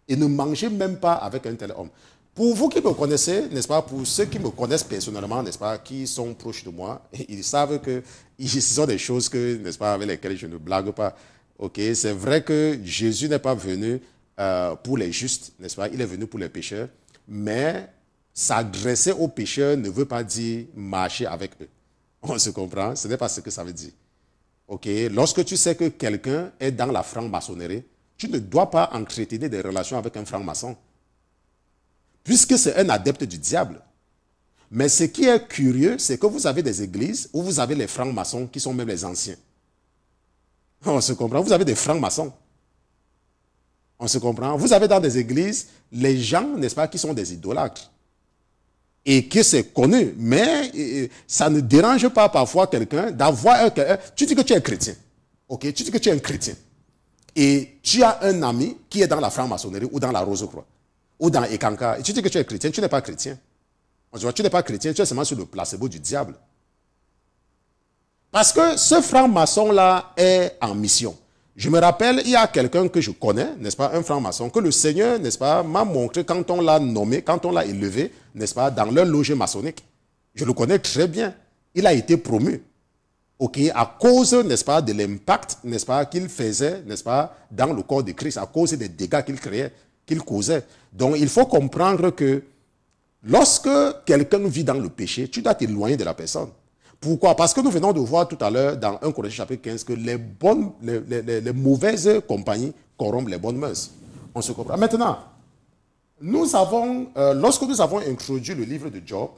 Et ne mangez même pas avec un tel homme. Pour vous qui me connaissez, n'est-ce pas, pour ceux qui me connaissent personnellement, n'est-ce pas, qui sont proches de moi, ils savent que ce sont des choses que, n'est-ce pas, avec lesquelles je ne blague pas. Ok, c'est vrai que Jésus n'est pas venu pour les justes, n'est-ce pas, il est venu pour les pécheurs, mais s'adresser aux pécheurs ne veut pas dire marcher avec eux. On se comprend? Ce n'est pas ce que ça veut dire. Ok, lorsque tu sais que quelqu'un est dans la franc-maçonnerie, tu ne dois pas entretenir des relations avec un franc-maçon, puisque c'est un adepte du diable. Mais ce qui est curieux, c'est que vous avez des églises où vous avez les francs-maçons qui sont même les anciens. On se comprend? Vous avez des francs-maçons. On se comprend? Vous avez dans des églises les gens, n'est-ce pas, qui sont des idolâtres. Et que c'est connu. Mais ça ne dérange pas parfois quelqu'un d'avoir tu dis que tu es chrétien. Ok? Tu dis que tu es un chrétien. Et tu as un ami qui est dans la franc-maçonnerie ou dans la Rose-Croix ou dans Ekanka, et tu dis que tu es chrétien, tu n'es pas chrétien. Tu n'es pas chrétien, tu es seulement sur le placebo du diable. Parce que ce franc-maçon-là est en mission. Je me rappelle, il y a quelqu'un que je connais, n'est-ce pas, un franc-maçon, que le Seigneur, n'est-ce pas, m'a montré quand on l'a nommé, quand on l'a élevé, n'est-ce pas, dans leur loge maçonnique. Je le connais très bien. Il a été promu. Ok, à cause, n'est-ce pas, de l'impact, n'est-ce pas, qu'il faisait, n'est-ce pas, dans le corps de Christ, à cause des dégâts qu'il créait, qu'il causait. Donc, il faut comprendre que lorsque quelqu'un vit dans le péché, tu dois t'éloigner de la personne. Pourquoi? Parce que nous venons de voir tout à l'heure dans 1 Corinthiens chapitre 15 que les mauvaises compagnies corrompent les bonnes mœurs. On se comprend. Maintenant, lorsque nous avons introduit le livre de Job,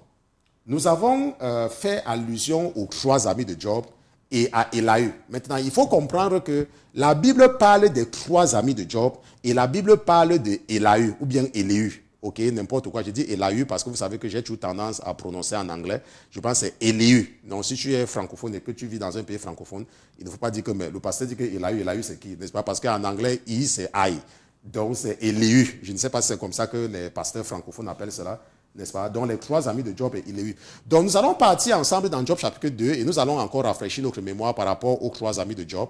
nous avons fait allusion aux 3 amis de Job et à Élaü. Maintenant, il faut comprendre que la Bible parle des 3 amis de Job et la Bible parle de Élaü ou bien Éléu. Ok, n'importe quoi. Je dis Élaü parce que vous savez que j'ai toujours tendance à prononcer en anglais. Je pense que c'est Éléu. Donc, si tu es francophone et que tu vis dans un pays francophone, il ne faut pas dire que le pasteur dit que Élaü c'est qui? N'est-ce pas? Parce qu'en anglais, I, c'est I. Donc, c'est Éléu. Je ne sais pas si c'est comme ça que les pasteurs francophones appellent cela. N'est-ce pas? Donc, les 3 amis de Job et Éléu. Donc, nous allons partir ensemble dans Job chapitre 2 et nous allons encore rafraîchir notre mémoire par rapport aux 3 amis de Job,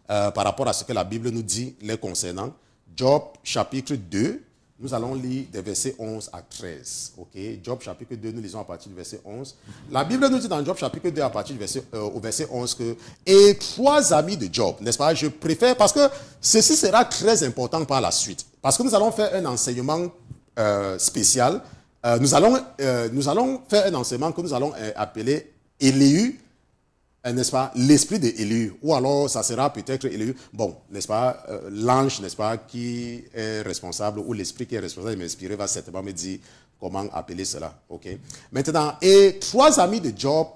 par rapport à ce que la Bible nous dit les concernant. Job chapitre 2, nous allons lire des versets 11 à 13. Ok? Job chapitre 2, nous lisons à partir du verset 11. La Bible nous dit dans Job chapitre 2 à partir du au verset 11 que « Et 3 amis de Job », n'est-ce pas? Je préfère, parce que ceci sera très important par la suite. Parce que nous allons faire un enseignement spécial. Nous allons faire un enseignement que nous allons appeler Éléu, n'est-ce pas, l'esprit de Éléu, ou alors ça sera peut-être Éléu, bon, n'est-ce pas, l'ange, n'est-ce pas, qui est responsable, ou l'esprit qui est responsable de m'inspirer va certainement me dire comment appeler cela, ok. Maintenant, et 3 amis de Job,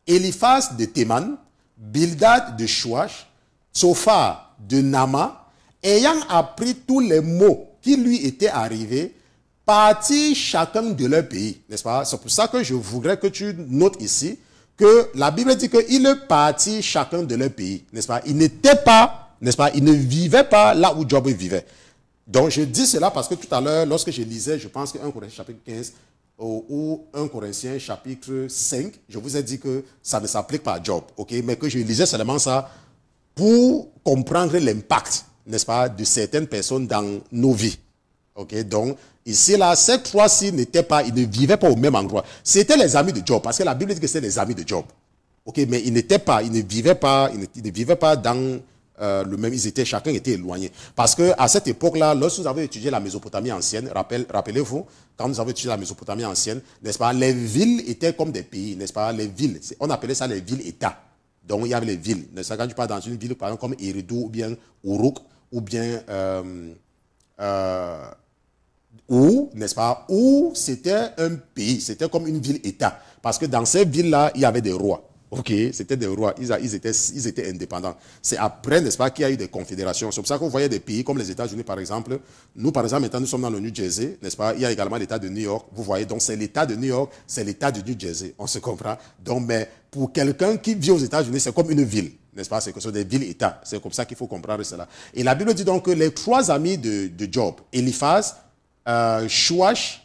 Eliphaz de Théman, Bildad de Shuach, Tsophar de Nama, ayant appris tous les maux qui lui étaient arrivés, partis chacun de leur pays, n'est-ce pas? C'est pour ça que je voudrais que tu notes ici que la Bible dit qu'ils partit chacun de leur pays, n'est-ce pas? Ils n'étaient pas, n'est-ce pas? Ils ne vivaient pas là où Job vivait. Donc je dis cela parce que tout à l'heure, lorsque je lisais, je pense que 1 Corinthiens chapitre 15 ou 1 Corinthiens chapitre 5, je vous ai dit que ça ne s'applique pas à Job, ok? Mais que je lisais seulement ça pour comprendre l'impact, n'est-ce pas, de certaines personnes dans nos vies. Ok, donc ici là, ces 3-ci ils ne vivaient pas au même endroit. C'était les amis de Job, parce que la Bible dit que c'était les amis de Job. Ok, mais ils ne vivaient pas dans le même. Chacun était éloigné. Parce que à cette époque-là, lorsque vous avez étudié la Mésopotamie ancienne, rappelez-vous, quand nous avons étudié la Mésopotamie ancienne, n'est-ce pas, les villes étaient comme des pays, n'est-ce pas, les villes, on appelait ça les villes-États. Donc il y avait les villes. N'est-ce pas, quand tu pars dans une ville, par exemple, comme Eridu ou bien Uruk, ou bien n'est-ce pas, où c'était un pays, c'était comme une ville-État. Parce que dans ces villes-là, il y avait des rois. Ok, c'était des rois, ils étaient indépendants. C'est après, n'est-ce pas, qu'il y a eu des confédérations. C'est pour ça que vous voyez des pays comme les États-Unis, par exemple. Nous, par exemple, maintenant, nous sommes dans le New Jersey, n'est-ce pas? Il y a également l'État de New York. Vous voyez, donc c'est l'État de New York, c'est l'État de New Jersey. On se comprend. Donc, mais pour quelqu'un qui vit aux États-Unis, c'est comme une ville, n'est-ce pas? C'est que ce sont des villes-États. C'est comme ça qu'il faut comprendre cela. Et la Bible dit donc que les 3 amis de Job, Eliphaz, Shuach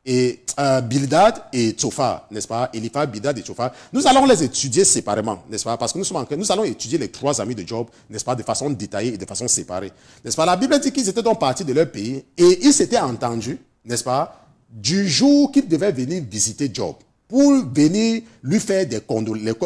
et Bildad et Tsophar, n'est-ce pas? Eliphaz, Bildad et Tsophar. Nous allons les étudier séparément, n'est-ce pas? Parce que nous allons étudier les 3 amis de Job, n'est-ce pas? De façon détaillée et de façon séparée, n'est-ce pas? La Bible dit qu'ils étaient donc partis de leur pays et ils s'étaient entendus, n'est-ce pas, du jour qu'il devait venir visiter Job, pour venir lui faire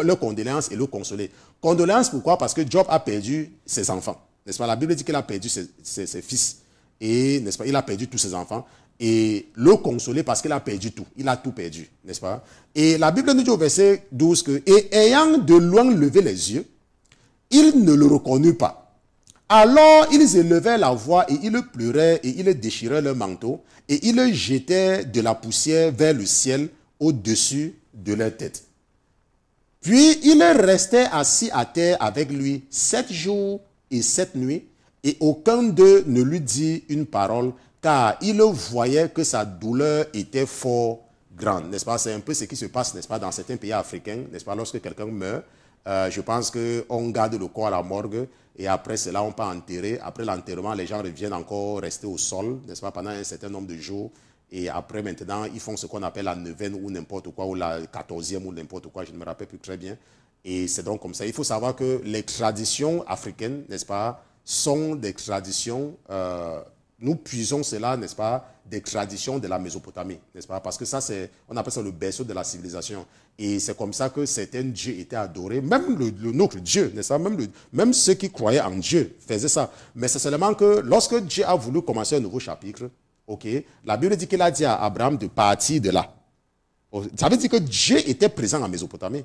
leurs condoléances et le consoler. Condoléances, pourquoi? Parce que Job a perdu ses enfants, n'est-ce pas? La Bible dit qu'il a perdu ses fils, et, n'est-ce pas, il a perdu tous ses enfants, et le consoler parce qu'il a perdu tout, il a tout perdu, n'est-ce pas? Et la Bible nous dit au verset 12 que, et ayant de loin levé les yeux, ils ne le reconnurent pas. Alors ils élevaient la voix et ils pleuraient et ils déchiraient leur manteau et ils jetaient de la poussière vers le ciel au-dessus de leur tête. Puis ils restaient assis à terre avec lui 7 jours et 7 nuits et aucun d'eux ne lui dit une parole car ils voyaient que sa douleur était fort grande. N'est-ce pas? C'est un peu ce qui se passe, n'est-ce pas, dans certains pays africains, n'est-ce pas, lorsque quelqu'un meurt. Je pense qu'on garde le corps à la morgue et après cela, on peut enterrer. Après l'enterrement, les gens reviennent encore rester au sol, n'est-ce pas, pendant un certain nombre de jours. Et après, maintenant, ils font ce qu'on appelle la neuvaine ou n'importe quoi, ou la 14e ou n'importe quoi, je ne me rappelle plus très bien. Et c'est donc comme ça. Il faut savoir que les traditions africaines, n'est-ce pas, sont des traditions, nous puisons cela, n'est-ce pas, des traditions de la Mésopotamie, n'est-ce pas, parce que ça, on appelle ça le berceau de la civilisation. Et c'est comme ça que certains dieux étaient adorés, même notre Dieu, n'est-ce pas, même ceux qui croyaient en Dieu faisaient ça. Mais c'est seulement que lorsque Dieu a voulu commencer un nouveau chapitre, ok, la Bible dit qu'il a dit à Abraham de partir de là. Ça veut dire que Dieu était présent en Mésopotamie.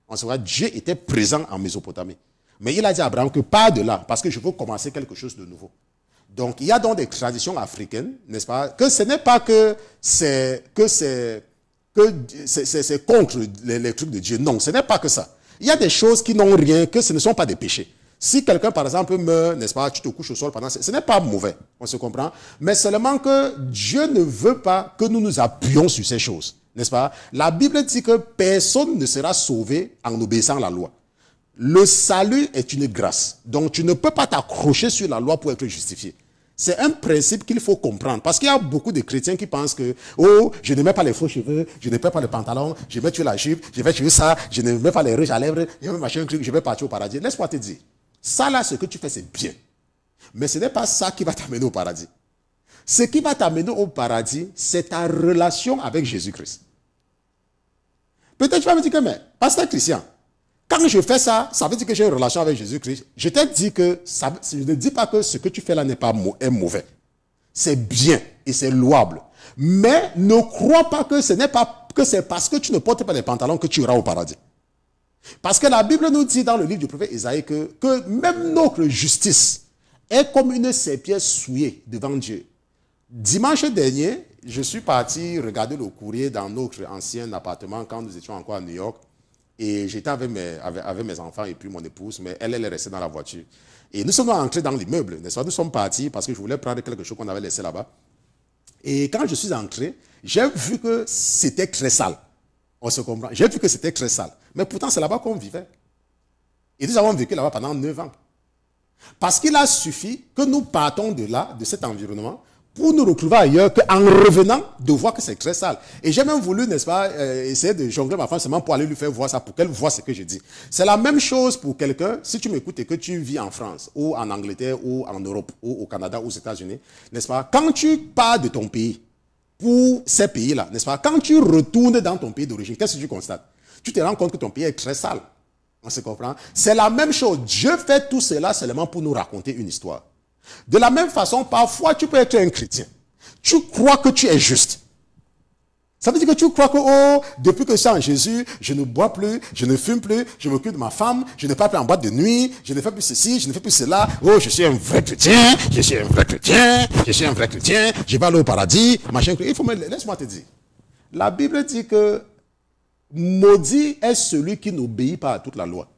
On se voit, Dieu était présent en Mésopotamie. Mais il a dit à Abraham que pars de là, parce que je veux commencer quelque chose de nouveau. Donc, il y a donc des traditions africaines, n'est-ce pas, que ce n'est pas que c'est contre les trucs de Dieu. Non, ce n'est pas que ça. Il y a des choses qui n'ont rien, que ce ne sont pas des péchés. Si quelqu'un, par exemple, meurt, n'est-ce pas, tu te couches au sol pendant... Ce n'est pas mauvais, on se comprend. Mais seulement que Dieu ne veut pas que nous nous appuyions sur ces choses, n'est-ce pas? La Bible dit que personne ne sera sauvé en obéissant à la loi. Le salut est une grâce. Donc, tu ne peux pas t'accrocher sur la loi pour être justifié. C'est un principe qu'il faut comprendre. Parce qu'il y a beaucoup de chrétiens qui pensent que, oh, je ne mets pas les faux cheveux, je ne mets pas le pantalon, je vais tuer la jupe, je vais tuer ça, je ne mets pas les rouges à lèvres, je vais partir au paradis. Laisse-moi te dire. Ça là, ce que tu fais, c'est bien. Mais ce n'est pas ça qui va t'amener au paradis. Ce qui va t'amener au paradis, c'est ta relation avec Jésus-Christ. Peut-être tu vas me dire que, mais, pasteur Christian, quand je fais ça, ça veut dire que j'ai une relation avec Jésus-Christ. Je t'ai dit que, je ne dis pas que ce que tu fais là est mauvais. C'est bien et c'est louable. Mais ne crois pas que ce n'est pas que c'est parce que tu ne portes pas les pantalons que tu iras au paradis. Parce que la Bible nous dit dans le livre du prophète Isaïe que même notre justice est comme une serpillère souillée devant Dieu. Dimanche dernier, je suis parti regarder le courrier dans notre ancien appartement quand nous étions encore à New York. Et j'étais avec mes enfants et puis mon épouse, mais elle est restée dans la voiture. Et nous sommes entrés dans l'immeuble, n'est-ce pas? Nous sommes partis parce que je voulais prendre quelque chose qu'on avait laissé là-bas. Et quand je suis entré, j'ai vu que c'était très sale. On se comprend. J'ai vu que c'était très sale. Mais pourtant, c'est là-bas qu'on vivait. Et nous avons vécu là-bas pendant 9 ans. Parce qu'il a suffi que nous partons de là, de cet environnement, pour nous retrouver ailleurs, qu'en revenant, de voir que c'est très sale. Et j'ai même voulu, n'est-ce pas, essayer de jongler ma femme seulement pour aller lui faire voir ça, pour qu'elle voit ce que je dis. C'est la même chose pour quelqu'un, si tu m'écoutes et que tu vis en France, ou en Angleterre, ou en Europe, ou au Canada, ou aux États-Unis, n'est-ce pas, quand tu pars de ton pays, pour ces pays-là, n'est-ce pas, quand tu retournes dans ton pays d'origine, qu'est-ce que tu constates? Tu te rends compte que ton pays est très sale. On se comprend? C'est la même chose. Dieu fait tout cela seulement pour nous raconter une histoire. De la même façon, parfois, tu peux être un chrétien. Tu crois que tu es juste. Ça veut dire que tu crois que, oh, depuis que je suis en Jésus, je ne bois plus, je ne fume plus, je m'occupe de ma femme, je ne pars plus en boîte de nuit, je ne fais plus ceci, je ne fais plus cela. Oh, je suis un vrai chrétien, je suis un vrai chrétien, je suis un vrai chrétien, je vais aller au paradis, machin. Laisse-moi te dire. La Bible dit que maudit est celui qui n'obéit pas à toute la loi.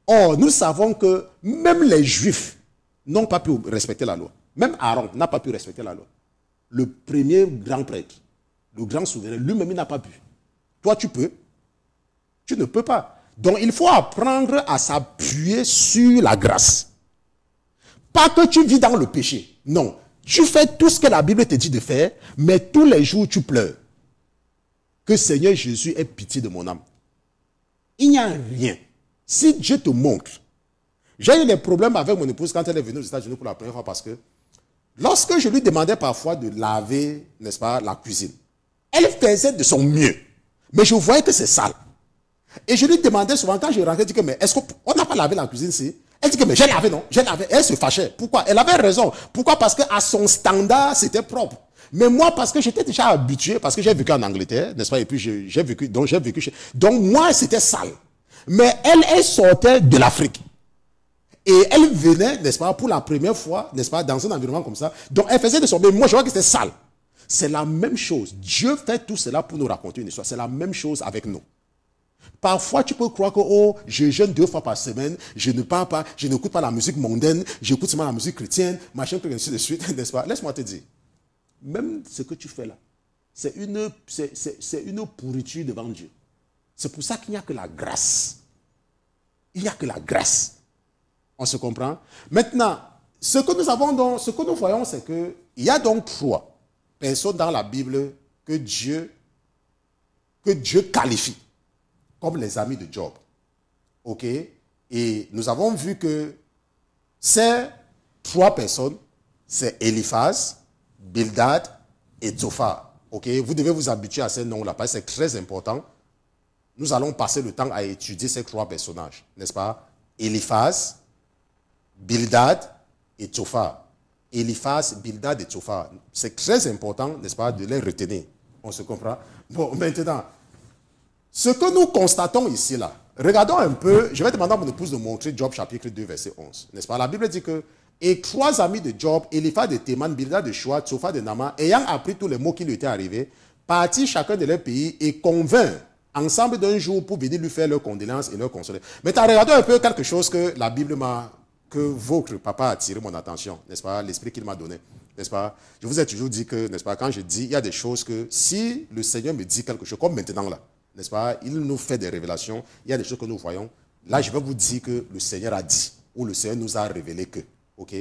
Or, nous savons que même les Juifs n'ont pas pu respecter la loi. Même Aaron n'a pas pu respecter la loi. Le premier grand prêtre, le grand souverain, lui-même, il n'a pas pu. Toi, tu peux. Tu ne peux pas. Donc, il faut apprendre à s'appuyer sur la grâce. Pas que tu vis dans le péché. Non. Tu fais tout ce que la Bible te dit de faire, mais tous les jours, tu pleures. Que Seigneur Jésus ait pitié de mon âme. Il n'y a rien. Si Dieu te montre. J'ai eu des problèmes avec mon épouse quand elle est venue aux États-Unis pour la première fois parce que lorsque je lui demandais parfois de laver, n'est-ce pas, la cuisine, elle faisait de son mieux. Mais je voyais que c'est sale. Et je lui demandais souvent, quand je rentrais, je dis que, mais est-ce qu'on n'a pas lavé la cuisine ici? Elle dit que, mais j'ai lavé, non? J'ai lavé. Et elle se fâchait. Pourquoi? Elle avait raison. Pourquoi? Parce qu'à son standard, c'était propre. Mais moi, parce que j'étais déjà habitué, parce que j'ai vécu en Angleterre, n'est-ce pas? Et puis j'ai vécu. Donc moi, c'était sale. Mais elle sortait de l'Afrique. Et elle venait, n'est-ce pas, pour la première fois, n'est-ce pas, dans un environnement comme ça. Donc elle faisait de son. Mais moi, je vois que c'était sale. C'est la même chose. Dieu fait tout cela pour nous raconter une histoire. C'est la même chose avec nous. Parfois, tu peux croire que, oh, je jeûne 2 fois par semaine, je ne parle pas, je n'écoute pas la musique mondaine, j'écoute seulement la musique chrétienne, machin, ainsi de suite, n'est-ce pas? Laisse-moi te dire, même ce que tu fais là, c'est une pourriture devant Dieu. C'est pour ça qu'il n'y a que la grâce. Il n'y a que la grâce. On se comprend? Maintenant, ce que nous voyons, c'est qu'il y a donc 3 personnes dans la Bible que Dieu qualifie comme les amis de Job. OK? Et nous avons vu que ces 3 personnes, c'est Eliphaz, Bildad et Zophar. OK? Vous devez vous habituer à ces noms-là parce que c'est très important. Nous allons passer le temps à étudier ces 3 personnages, n'est-ce pas? Eliphaz, Bildad et Zophar. Eliphaz, Bildad et Zophar. C'est très important, n'est-ce pas, de les retenir. On se comprend? Bon, maintenant, ce que nous constatons ici, là, regardons un peu, je vais demander à mon épouse de montrer Job chapitre 2, verset 11. N'est-ce pas? La Bible dit que, et 3 amis de Job, Eliphaz de Théman, Bildad de Shoa, Zophar de Nama, ayant appris tous les maux qui lui étaient arrivés, partirent chacun de leur pays et convinrent ensemble d'un jour pour venir lui faire leurs condoléances et leur consoler. Maintenant, regardons un peu quelque chose que la Bible que votre papa a attiré mon attention, n'est-ce pas? L'esprit qu'il m'a donné, n'est-ce pas? Je vous ai toujours dit que, n'est-ce pas, quand je dis, il y a des choses que, si le Seigneur me dit quelque chose, comme maintenant là, n'est-ce pas? Il nous fait des révélations. Il y a des choses que nous voyons. Là, je vais vous dire que le Seigneur a dit, ou le Seigneur nous a révélé que. OK?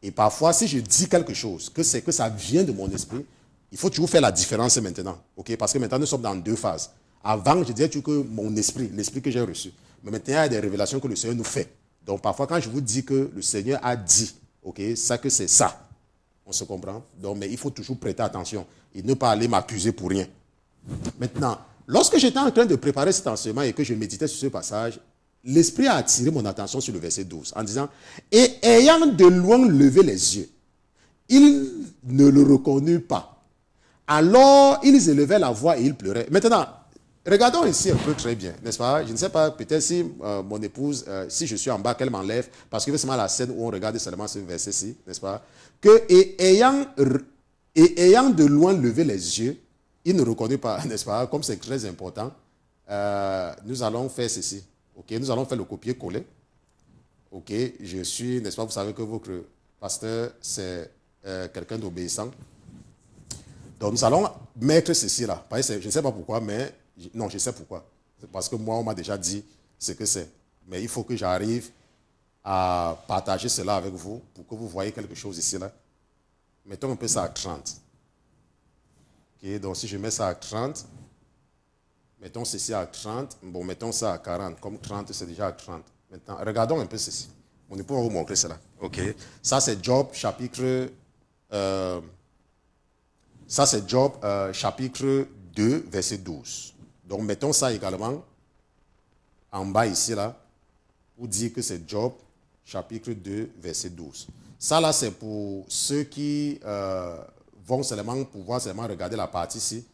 Et parfois, si je dis quelque chose, que c'est que ça vient de mon esprit, il faut toujours faire la différence maintenant. OK? Parce que maintenant, nous sommes dans 2 phases. Avant, je disais que mon esprit, l'esprit que j'ai reçu. Mais maintenant, il y a des révélations que le Seigneur nous fait. Donc, parfois, quand je vous dis que le Seigneur a dit, OK, ça que c'est ça. On se comprend? Donc, mais il faut toujours prêter attention et ne pas aller m'accuser pour rien. Maintenant, lorsque j'étais en train de préparer cet enseignement et que je méditais sur ce passage, l'Esprit a attiré mon attention sur le verset 12 en disant « Et ayant de loin levé les yeux, ils ne le reconnurent pas. Alors, ils élevaient la voix et ils pleuraient. » Maintenant, regardons ici un peu très bien, n'est-ce pas? Je ne sais pas, peut-être si mon épouse, si je suis en bas, qu'elle m'enlève, parce que c'est seulement la scène où on regarde seulement ce verset-ci, n'est-ce pas? Que « Et ayant de loin levé les yeux, il ne reconnaît pas, n'est-ce pas? Comme c'est très important, nous allons faire ceci. OK? Nous allons faire le copier-coller. OK? Je suis, n'est-ce pas? Vous savez que votre pasteur, c'est quelqu'un d'obéissant. Donc, nous allons mettre ceci là. Je ne sais pas pourquoi, mais... Non, je sais pourquoi. C'est parce que moi, on m'a déjà dit ce que c'est. Mais il faut que j'arrive à partager cela avec vous pour que vous voyez quelque chose ici là. Mettons un peu ça à 30. Okay, donc si je mets ça à 30, mettons ceci à 30, bon, mettons ça à 40, comme 30 c'est déjà à 30. Maintenant, regardons un peu ceci. On peut vous montrer cela. Ok. Ça c'est Job chapitre, chapitre 2, verset 12. Donc mettons ça également en bas ici là, pour dire que c'est Job chapitre 2, verset 12. Ça là c'est pour ceux qui... vont pouvoir seulement regarder la partie ici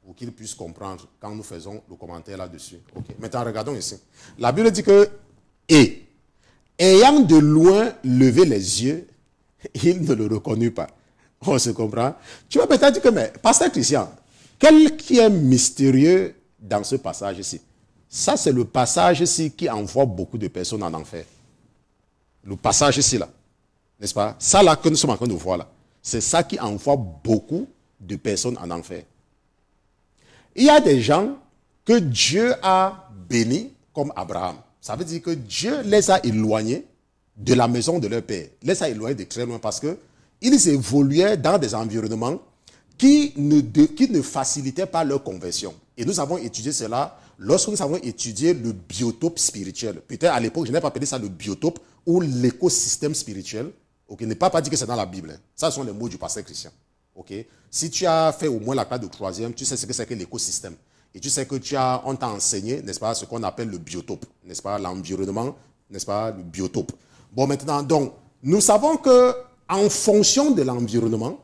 pour qu'ils puissent comprendre quand nous faisons le commentaire là-dessus. Okay. Maintenant, regardons ici. La Bible dit que « Et, ayant de loin levé les yeux, il ne le reconnut pas. » On se comprend? Tu vas peut-être dire que, mais, pasteur Christian, quel qui est mystérieux dans ce passage-ci? Ça, c'est le passage-ci qui envoie beaucoup de personnes en enfer. Le passage-ci, là. N'est-ce pas? Ça, là, que nous sommes en train de voir, là. C'est ça qui envoie beaucoup de personnes en enfer. Il y a des gens que Dieu a bénis, comme Abraham. Ça veut dire que Dieu les a éloignés de la maison de leur père. Les a éloignés de très loin parce qu'ils évoluaient dans des environnements qui ne facilitaient pas leur conversion. Et nous avons étudié cela lorsque nous avons étudié le biotope spirituel. Peut-être à l'époque, je n'ai pas appelé ça le biotope ou l'écosystème spirituel. Ok, ne pas dire que c'est dans la Bible. Hein. Ça, ce sont les mots du pasteur Christian. Ok, si tu as fait au moins la classe de 3e, tu sais ce que c'est que l'écosystème. Et tu sais que on t'a enseigné, n'est-ce pas, ce qu'on appelle le biotope, n'est-ce pas, l'environnement, n'est-ce pas, le biotope. Bon, maintenant, donc, nous savons que en fonction de l'environnement,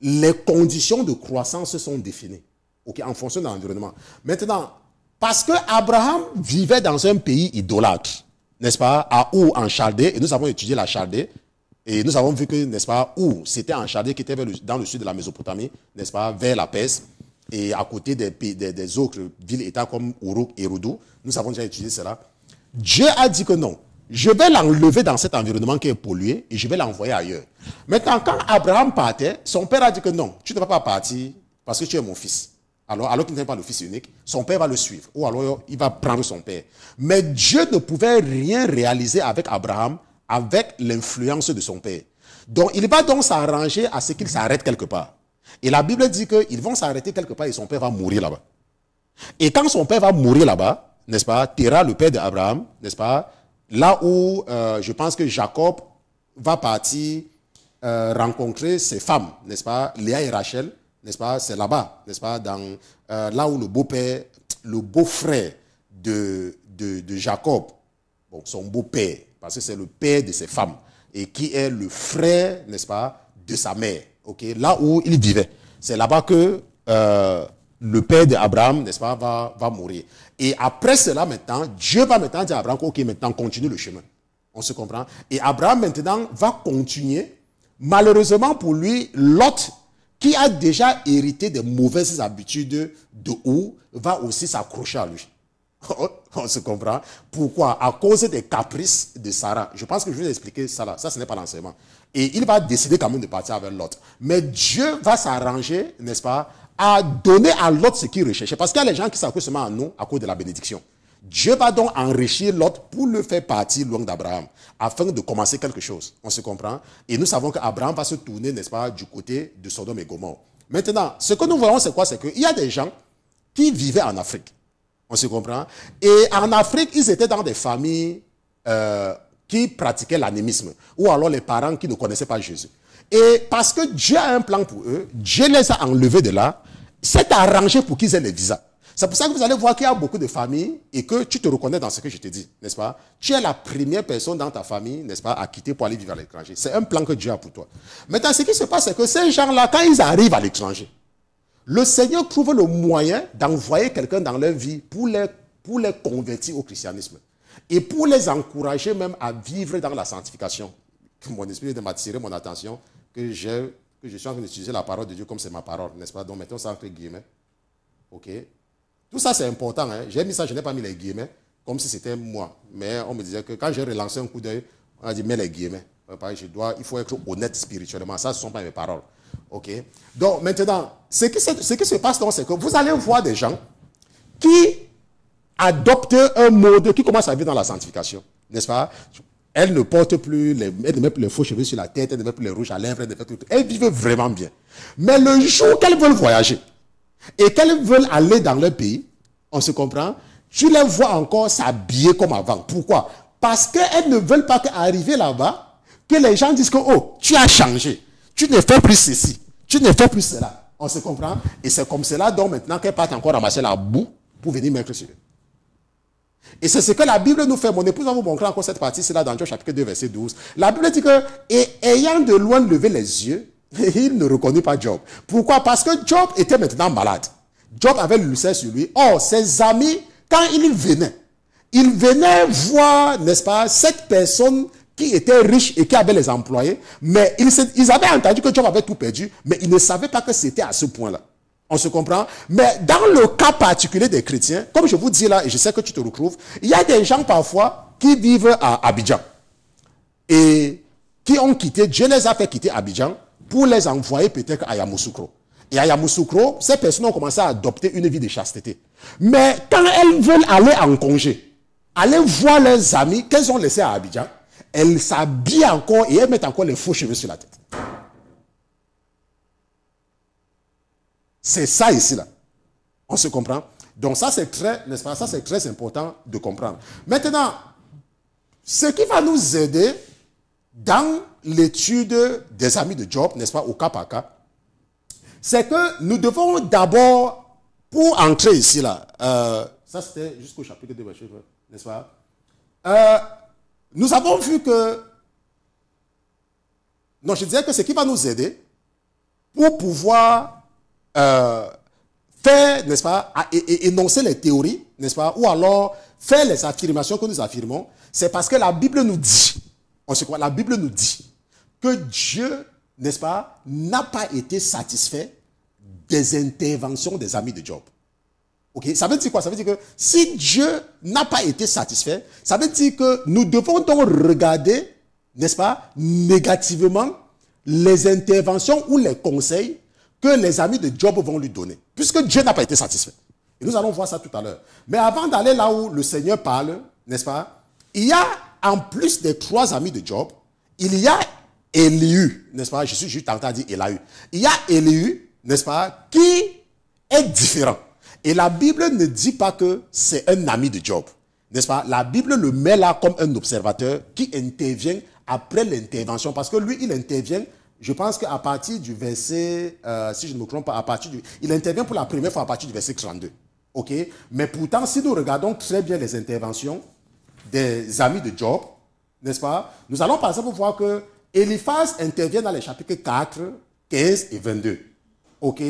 les conditions de croissance sont définies. Ok, en fonction de l'environnement. Maintenant, parce que Abraham vivait dans un pays idolâtre, n'est-ce pas, à Our en Chaldée, et nous avons étudié la Chaldée, et nous avons vu que, n'est-ce pas, Our, c'était en Chaldée qui était dans le sud de la Mésopotamie, n'est-ce pas, vers la Perse, et à côté des autres villes-États comme Uruk et Rudu. Nous avons déjà étudié cela. Dieu a dit que non. Je vais l'enlever dans cet environnement qui est pollué et je vais l'envoyer ailleurs. Maintenant, quand Abraham partait, son père a dit que non, tu ne vas pas partir parce que tu es mon fils. Alors qu'il n'était pas le fils unique, son père va le suivre. Ou alors, il va prendre son père. Mais Dieu ne pouvait rien réaliser avec Abraham, avec l'influence de son père. Donc, il va donc s'arranger à ce qu'il s'arrête quelque part. Et la Bible dit qu'ils vont s'arrêter quelque part et son père va mourir là-bas. Et quand son père va mourir là-bas, n'est-ce pas, Terah, le père d'Abraham, n'est-ce pas, là où je pense que Jacob va partir rencontrer ses femmes, n'est-ce pas, Léa et Rachel, n'est-ce pas, c'est là-bas, n'est-ce pas, dans là où le beau-père, le beau-frère de Jacob, bon, son beau-père, parce que c'est le père de ses femmes, et qui est le frère, n'est-ce pas, de sa mère, ok, là où il vivait. C'est là-bas que le père d'Abraham, n'est-ce pas, va mourir. Et après cela, maintenant, Dieu va maintenant dire à Abraham, ok, maintenant, continue le chemin. On se comprend. Et Abraham, maintenant, va continuer. Malheureusement pour lui, Lot, qui a déjà hérité des mauvaises habitudes de Our, va aussi s'accrocher à lui. On se comprend. Pourquoi? À cause des caprices de Sarah. Je pense que je vais vous expliquer ça là. Ça, ce n'est pas l'enseignement. Et il va décider quand même de partir avec Lot. Mais Dieu va s'arranger, n'est-ce pas, à donner à Lot ce qu'il recherchait. Parce qu'il y a les gens qui s'accrochent seulement à nous à cause de la bénédiction. Dieu va donc enrichir Lot pour le faire partir loin d'Abraham, afin de commencer quelque chose. On se comprend? Et nous savons qu'Abraham va se tourner, n'est-ce pas, du côté de Sodome et Gomorrhe. Maintenant, ce que nous voyons, c'est quoi? C'est qu'il y a des gens qui vivaient en Afrique. On se comprend? Et en Afrique, ils étaient dans des familles qui pratiquaient l'animisme, ou alors les parents qui ne connaissaient pas Jésus. Et parce que Dieu a un plan pour eux, Dieu les a enlevés de là, s'est arrangé pour qu'ils aient les visas. C'est pour ça que vous allez voir qu'il y a beaucoup de familles et que tu te reconnais dans ce que je te dis, n'est-ce pas? Tu es la première personne dans ta famille, n'est-ce pas, à quitter pour aller vivre à l'étranger. C'est un plan que Dieu a pour toi. Maintenant, ce qui se passe, c'est que ces gens-là, quand ils arrivent à l'étranger, le Seigneur trouve le moyen d'envoyer quelqu'un dans leur vie pour les convertir au christianisme. Et pour les encourager même à vivre dans la sanctification. Mon esprit m'a attiré mon attention que je suis en train d'utiliser la parole de Dieu comme c'est ma parole, n'est-ce pas? Donc mettons ça entre guillemets. Ok? Tout ça c'est important. Hein? J'ai mis ça, je n'ai pas mis les guillemets comme si c'était moi. Mais on me disait que quand j'ai relancé un coup d'œil, on a dit mets les guillemets. Il faut être honnête spirituellement. Ça, ce ne sont pas mes paroles. Ok? Donc maintenant, ce qui se passe donc, c'est que vous allez voir des gens qui adoptent un mode, qui commence à vivre dans la sanctification. N'est-ce pas? Elle ne porte plus, elle ne met plus les faux cheveux sur la tête, elle ne met plus les rouges à lèvres, elle vivent vraiment bien. Mais le jour qu'elles veulent voyager et qu'elles veulent aller dans leur pays, on se comprend, tu les vois encore s'habiller comme avant. Pourquoi? Parce qu'elles ne veulent pas qu'arriver là-bas, que les gens disent que, oh, tu as changé, tu ne fais plus ceci, tu ne fais plus cela. On se comprend? Et c'est comme cela, donc maintenant qu'elles partent encore ramasser la boue pour venir mettre sur eux. Et c'est ce que la Bible nous fait. Mon épouse va vous montrer encore cette partie, c'est là dans Job chapitre 2, verset 12. La Bible dit que, et ayant de loin levé les yeux, il ne reconnut pas Job. Pourquoi? Parce que Job était maintenant malade. Job avait le ulcère sur lui. Or, ses amis, quand ils venaient voir, n'est-ce pas, cette personne qui était riche et qui avait les employés, mais ils avaient entendu que Job avait tout perdu, mais ils ne savaient pas que c'était à ce point-là. On se comprend? Mais dans le cas particulier des chrétiens, comme je vous dis là, et je sais que tu te retrouves, il y a des gens parfois qui vivent à Abidjan et qui ont quitté, Dieu les a fait quitter Abidjan pour les envoyer peut-être à Yamoussoukro. Et à Yamoussoukro, ces personnes ont commencé à adopter une vie de chasteté. Mais quand elles veulent aller en congé, aller voir leurs amis qu'elles ont laissés à Abidjan, elles s'habillent encore et elles mettent encore les faux cheveux sur la tête. C'est ça ici, là. On se comprend? Donc ça, c'est très, n'est-ce pas? Ça, c'est très important de comprendre. Maintenant, ce qui va nous aider dans l'étude des amis de Job, n'est-ce pas, au cas par cas, c'est que nous devons d'abord, pour entrer ici, là, ça c'était jusqu'au chapitre 2, n'est-ce pas, nous avons vu que, non, je disais que ce qui va nous aider pour pouvoir faire, n'est-ce pas, énoncer les théories, n'est-ce pas, ou alors faire les affirmations que nous affirmons, c'est parce que la Bible nous dit, on sait quoi, la Bible nous dit que Dieu, n'est-ce pas, n'a pas été satisfait des interventions des amis de Job. Ok, ça veut dire quoi? Ça veut dire que si Dieu n'a pas été satisfait, ça veut dire que nous devons donc regarder, n'est-ce pas, négativement les interventions ou les conseils que les amis de Job vont lui donner, puisque Dieu n'a pas été satisfait. Et nous allons voir ça tout à l'heure. Mais avant d'aller là où le Seigneur parle, n'est-ce pas, il y a, en plus des 3 amis de Job, il y a Élihu, n'est-ce pas, je suis juste en train de dire Élihu. Il y a Élihu, n'est-ce pas, qui est différent. Et la Bible ne dit pas que c'est un ami de Job, n'est-ce pas? La Bible le met là comme un observateur qui intervient après l'intervention, parce que lui, il intervient, je pense qu'à partir du verset, si je ne me trompe pas, il intervient pour la première fois à partir du verset 32. Ok? Mais pourtant, si nous regardons très bien les interventions des amis de Job, n'est-ce pas? Nous allons par exemple voir que Eliphaz intervient dans les chapitres 4, 15 et 22. Ok?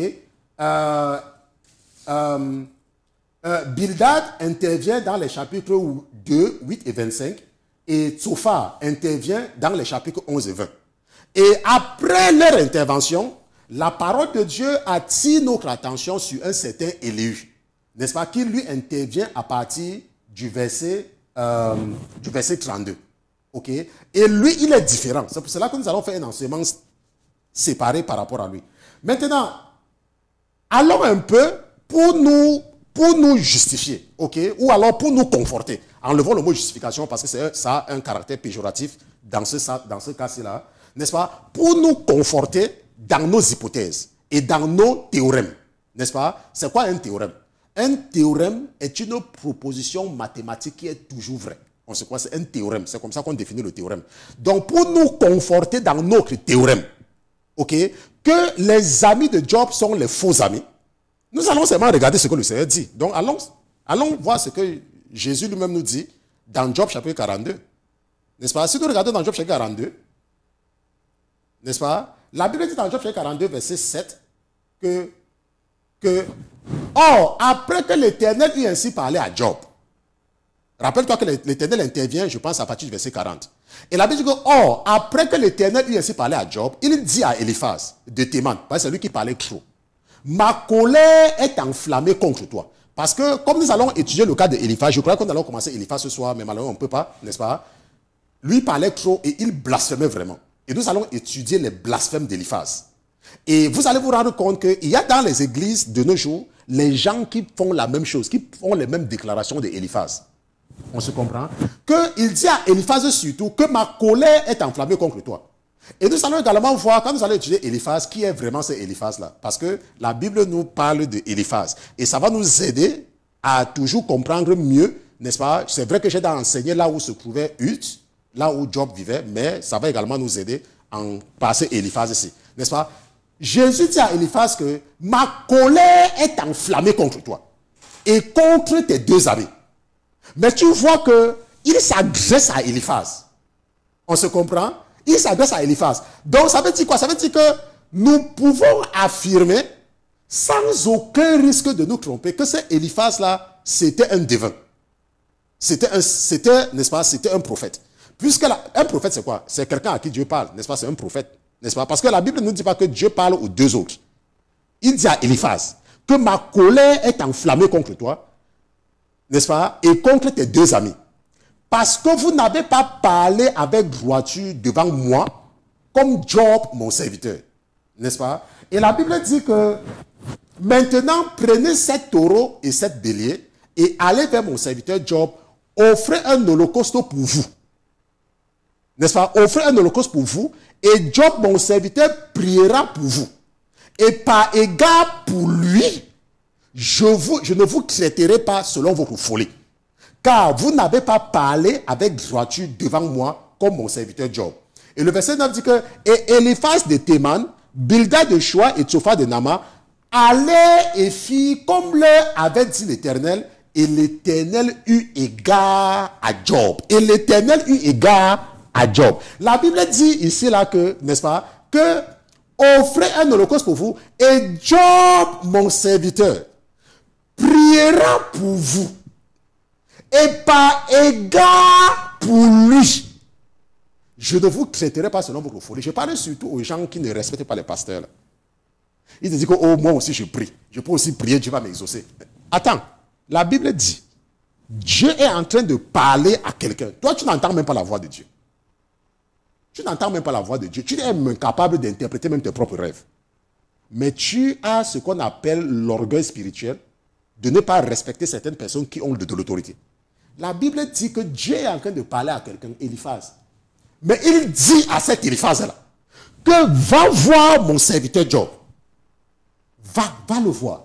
Bildad intervient dans les chapitres 2, 8 et 25. Et Tsophar intervient dans les chapitres 11 et 20. Et après leur intervention, la parole de Dieu attire notre attention sur un certain Élihu, n'est-ce pas, qui lui intervient à partir du verset 32. Ok? Et lui, il est différent. C'est pour cela que nous allons faire un enseignement séparé par rapport à lui. Maintenant, allons un peu pour nous justifier, ok? Ou alors pour nous conforter. Enlevons le mot justification parce que ça a un caractère péjoratif dans ce cas-là, n'est-ce pas? Pour nous conforter dans nos hypothèses et dans nos théorèmes, n'est-ce pas? C'est quoi un théorème? Un théorème est une proposition mathématique qui est toujours vraie. On sait quoi? C'est un théorème. C'est comme ça qu'on définit le théorème. Donc, pour nous conforter dans notre théorème, ok, que les amis de Job sont les faux amis, nous allons seulement regarder ce que le Seigneur dit. Donc, allons voir ce que Jésus lui-même nous dit dans Job chapitre 42. N'est-ce pas? Si nous regardons dans Job chapitre 42, n'est-ce pas? La Bible dit dans Job chapitre 42, verset 7, or, après que l'Éternel eut ainsi parlé à Job, rappelle-toi que l'Éternel intervient, je pense, à partir du verset 40. Et la Bible dit que, or, après que l'Éternel eut ainsi parlé à Job, il dit à Eliphaz de Théman, parce que c'est lui qui parlait trop, ma colère est enflammée contre toi. Parce que, comme nous allons étudier le cas d'Eliphaz, je crois que nous allons commencer Eliphaz ce soir, mais malheureusement, on ne peut pas, n'est-ce pas? Lui parlait trop et il blasphémait vraiment. Et nous allons étudier les blasphèmes d'Eliphaz. Et vous allez vous rendre compte qu'il y a dans les églises de nos jours, les gens qui font la même chose, qui font les mêmes déclarations d'Eliphaz. On se comprend? Qu'il dit à Eliphaz surtout que ma colère est enflammée contre toi. Et nous allons également voir, quand nous allons étudier Eliphaz, qui est vraiment ce Eliphaz-là. Parce que la Bible nous parle de Eliphaz. Et ça va nous aider à toujours comprendre mieux, n'est-ce pas? C'est vrai que j'ai enseigné là où se trouvait Uth, là où Job vivait, mais ça va également nous aider à passer Eliphaz ici. N'est-ce pas? Jésus dit à Eliphaz que ma colère est enflammée contre toi et contre tes 2 amis. Mais tu vois qu'il s'adresse à Eliphaz. On se comprend? Il s'adresse à Eliphaz. Donc, ça veut dire quoi? Ça veut dire que nous pouvons affirmer, sans aucun risque de nous tromper, que ce Eliphaz-là, c'était un devin. C'était, n'est-ce pas, c'était un prophète. Puisque un prophète, c'est quoi? C'est quelqu'un à qui Dieu parle, n'est-ce pas? C'est un prophète, n'est-ce pas? Parce que la Bible ne dit pas que Dieu parle aux 2 autres. Il dit à Eliphaz que ma colère est enflammée contre toi, n'est-ce pas? Et contre tes 2 amis. Parce que vous n'avez pas parlé avec droiture devant moi, comme Job, mon serviteur. N'est-ce pas? Et la Bible dit que maintenant, prenez 7 taureaux et 7 béliers et allez vers mon serviteur Job, offrez un holocauste pour vous. N'est-ce pas? Offrez un holocauste pour vous et Job, mon serviteur, priera pour vous. Et par égard pour lui, je ne vous traiterai pas selon votre folie. Car vous n'avez pas parlé avec droiture devant moi comme mon serviteur Job. Et le verset 9 dit que et Eliphaz de Théman, Bildad de Shoa et Tsofa de Nama allaient et fit comme leur avait dit l'Éternel, et l'Éternel eut égard à Job. Et l'Éternel eut égard à Job. La Bible dit ici là que, n'est-ce pas, que offrez un holocauste pour vous et Job, mon serviteur, priera pour vous et par égard pour lui. Je ne vous traiterai pas selon votre folie. Je parle surtout aux gens qui ne respectent pas les pasteurs. Là. Ils te disent que oh, moi aussi je prie. Je peux aussi prier, Dieu va m'exaucer. Attends, la Bible dit, Dieu est en train de parler à quelqu'un. Toi, tu n'entends même pas la voix de Dieu. Tu n'entends même pas la voix de Dieu. Tu es même incapable d'interpréter même tes propres rêves. Mais tu as ce qu'on appelle l'orgueil spirituel de ne pas respecter certaines personnes qui ont de l'autorité. La Bible dit que Dieu est en train de parler à quelqu'un, Eliphaz. Mais il dit à cet Eliphaz-là que va voir mon serviteur Job. Va le voir.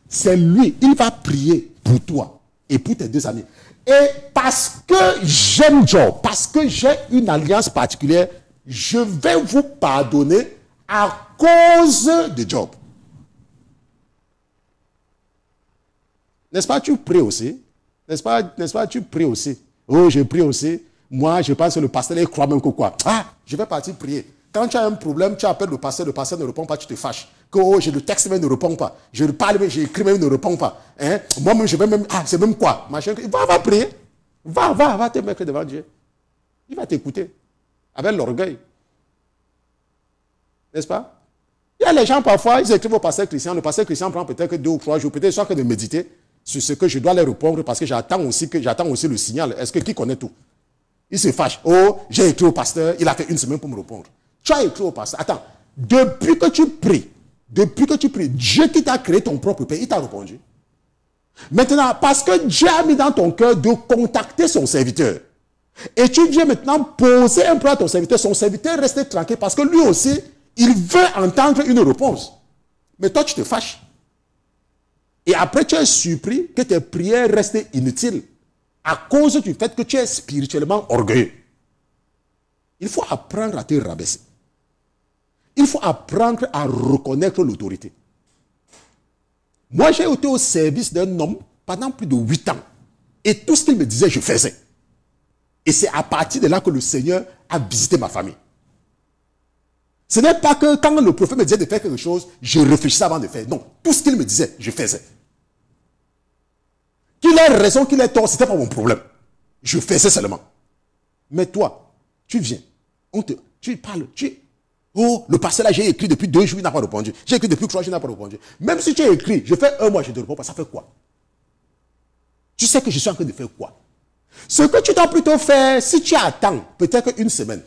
C'est lui, il va prier pour toi et pour tes deux amis. Et parce que j'aime Job, parce que j'ai une alliance particulière, je vais vous pardonner à cause de Job. N'est-ce pas, tu pries aussi? N'est-ce pas, tu pries aussi? Oh, je prie aussi. Moi, je pense que le pasteur, il croit même que quoi? Ah, je vais partir prier. Quand tu as un problème, tu appelles le pasteur ne répond pas, tu te fâches. Que oh, j'ai le texte même ne répond pas. Je parle même, j'écris même ne répond pas. Hein? Moi-même, je vais même, ah, c'est même quoi? Machin. Va prier. Va te mettre devant Dieu. Il va t'écouter. Avec l'orgueil. N'est-ce pas? Il y a les gens parfois, ils écrivent au pasteur Christian. Le pasteur Christian prend peut-être que 2 ou 3 jours, peut-être soit que de méditer sur ce que je dois leur répondre parce que j'attends aussi le signal. Est-ce que qui connaît tout? Il se fâche. Oh, j'ai écrit au pasteur, il a fait 1 semaine pour me répondre. Tu as écrit au pasteur. Attends, depuis que tu pries, Dieu qui t'a créé ton propre père, il t'a répondu. Maintenant, parce que Dieu a mis dans ton cœur de contacter son serviteur. Et tu viens maintenant poser un plan à ton serviteur. Son serviteur reste tranquille parce que lui aussi, il veut entendre une réponse. Mais toi, tu te fâches. Et après, tu es surpris que tes prières restent inutiles à cause du fait que tu es spirituellement orgueilleux. Il faut apprendre à te rabaisser. Il faut apprendre à reconnaître l'autorité. Moi, j'ai été au service d'un homme pendant plus de 8 ans. Et tout ce qu'il me disait, je faisais. Et c'est à partir de là que le Seigneur a visité ma famille. Ce n'est pas que quand le prophète me disait de faire quelque chose, je réfléchissais avant de faire. Non, tout ce qu'il me disait, je faisais. Qu'il ait raison, qu'il ait tort, ce n'était pas mon problème. Je faisais seulement. Mais toi, tu viens, tu parles, oh, le pasteur là, j'ai écrit depuis 2 jours, il n'a pas répondu. J'ai écrit depuis 3 jours, il n'a pas répondu. Même si tu as écrit, je fais 1 mois, je ne te réponds pas, ça fait quoi? Tu sais que je suis en train de faire quoi? Ce que tu dois plutôt faire, si tu attends peut-être 1 semaine,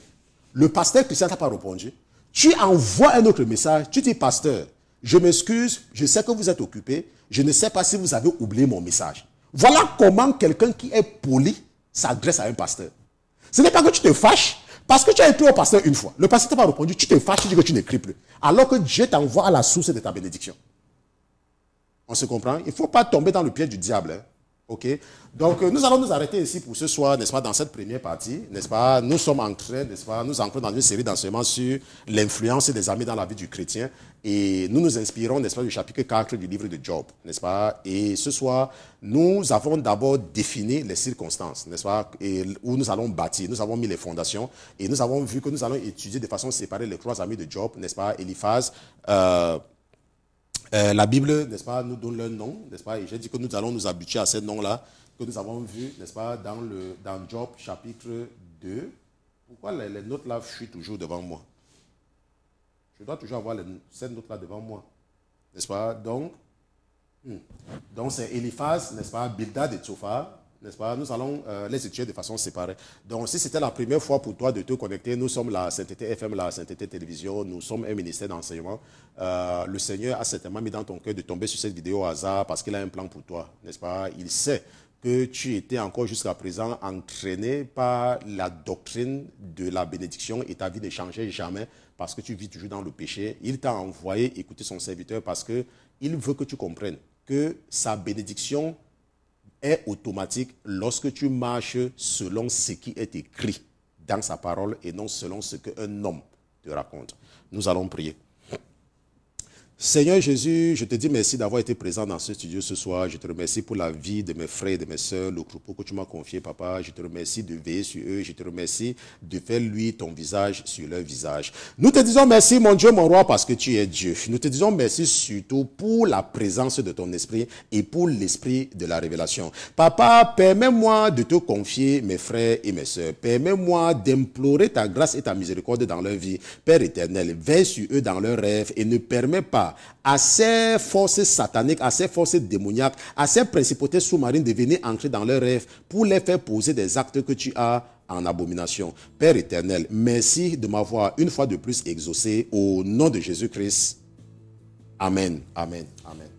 le pasteur Christian n'a pas répondu, tu envoies un autre message, tu dis, pasteur, je m'excuse, je sais que vous êtes occupé, je ne sais pas si vous avez oublié mon message. Voilà comment quelqu'un qui est poli s'adresse à un pasteur. Ce n'est pas que tu te fâches, parce que tu as écrit au pasteur 1 fois. Le pasteur t'a pas répondu, tu te fâches, tu dis que tu n'écris plus. Alors que Dieu t'envoie à la source de ta bénédiction. On se comprend? Il ne faut pas tomber dans le piège du diable. Hein? Ok? Donc, nous allons nous arrêter ici pour ce soir, n'est-ce pas, dans cette première partie, n'est-ce pas? Nous sommes en train, n'est-ce pas, nous entrons dans une série d'enseignements sur l'influence des amis dans la vie du chrétien. Et nous nous inspirons, n'est-ce pas, du chapitre 4 du livre de Job, n'est-ce pas? Et ce soir, nous avons d'abord défini les circonstances, n'est-ce pas, et où nous allons bâtir. Nous avons mis les fondations et nous avons vu que nous allons étudier de façon séparée les 3 amis de Job, n'est-ce pas? Eliphaz, la Bible, n'est-ce pas, nous donne leur nom, n'est-ce pas? Et j'ai dit que nous allons nous habituer à ces noms-là que nous avons vus, n'est-ce pas, dans Job chapitre 2. Pourquoi les notes-là fuient toujours devant moi? Je dois toujours avoir ces notes-là devant moi, n'est-ce pas? Donc c'est Eliphaz, n'est-ce pas, Bildad et Tsofa, n'est-ce pas? Nous allons les étudier de façon séparée. Donc, si c'était la première fois pour toi de te connecter, nous sommes la Sainteté FM, la Sainteté Télévision, nous sommes un ministère d'enseignement. Le Seigneur a certainement mis dans ton cœur de tomber sur cette vidéo au hasard parce qu'il a un plan pour toi, n'est-ce pas? Il sait que tu étais encore jusqu'à présent entraîné par la doctrine de la bénédiction et ta vie ne changeait jamais parce que tu vis toujours dans le péché. Il t'a envoyé écouter son serviteur parce qu'il veut que tu comprennes que sa bénédiction est automatique lorsque tu marches selon ce qui est écrit dans sa parole et non selon ce qu'un homme te raconte. Nous allons prier. Seigneur Jésus, je te dis merci d'avoir été présent dans ce studio ce soir. Je te remercie pour la vie de mes frères et de mes sœurs, le troupeau que tu m'as confié, papa. Je te remercie de veiller sur eux. Je te remercie de faire luire ton visage sur leur visage. Nous te disons merci, mon Dieu, mon roi, parce que tu es Dieu. Nous te disons merci surtout pour la présence de ton esprit et pour l'esprit de la révélation. Papa, permets-moi de te confier mes frères et mes sœurs. Permets-moi d'implorer ta grâce et ta miséricorde dans leur vie. Père éternel, veille sur eux dans leurs rêves et ne permets pas à ces forces sataniques, à ces forces démoniaques, à ces principautés sous-marines de venir entrer dans leurs rêves pour les faire poser des actes que tu as en abomination. Père éternel, merci de m'avoir une fois de plus exaucé au nom de Jésus-Christ. Amen, amen, amen.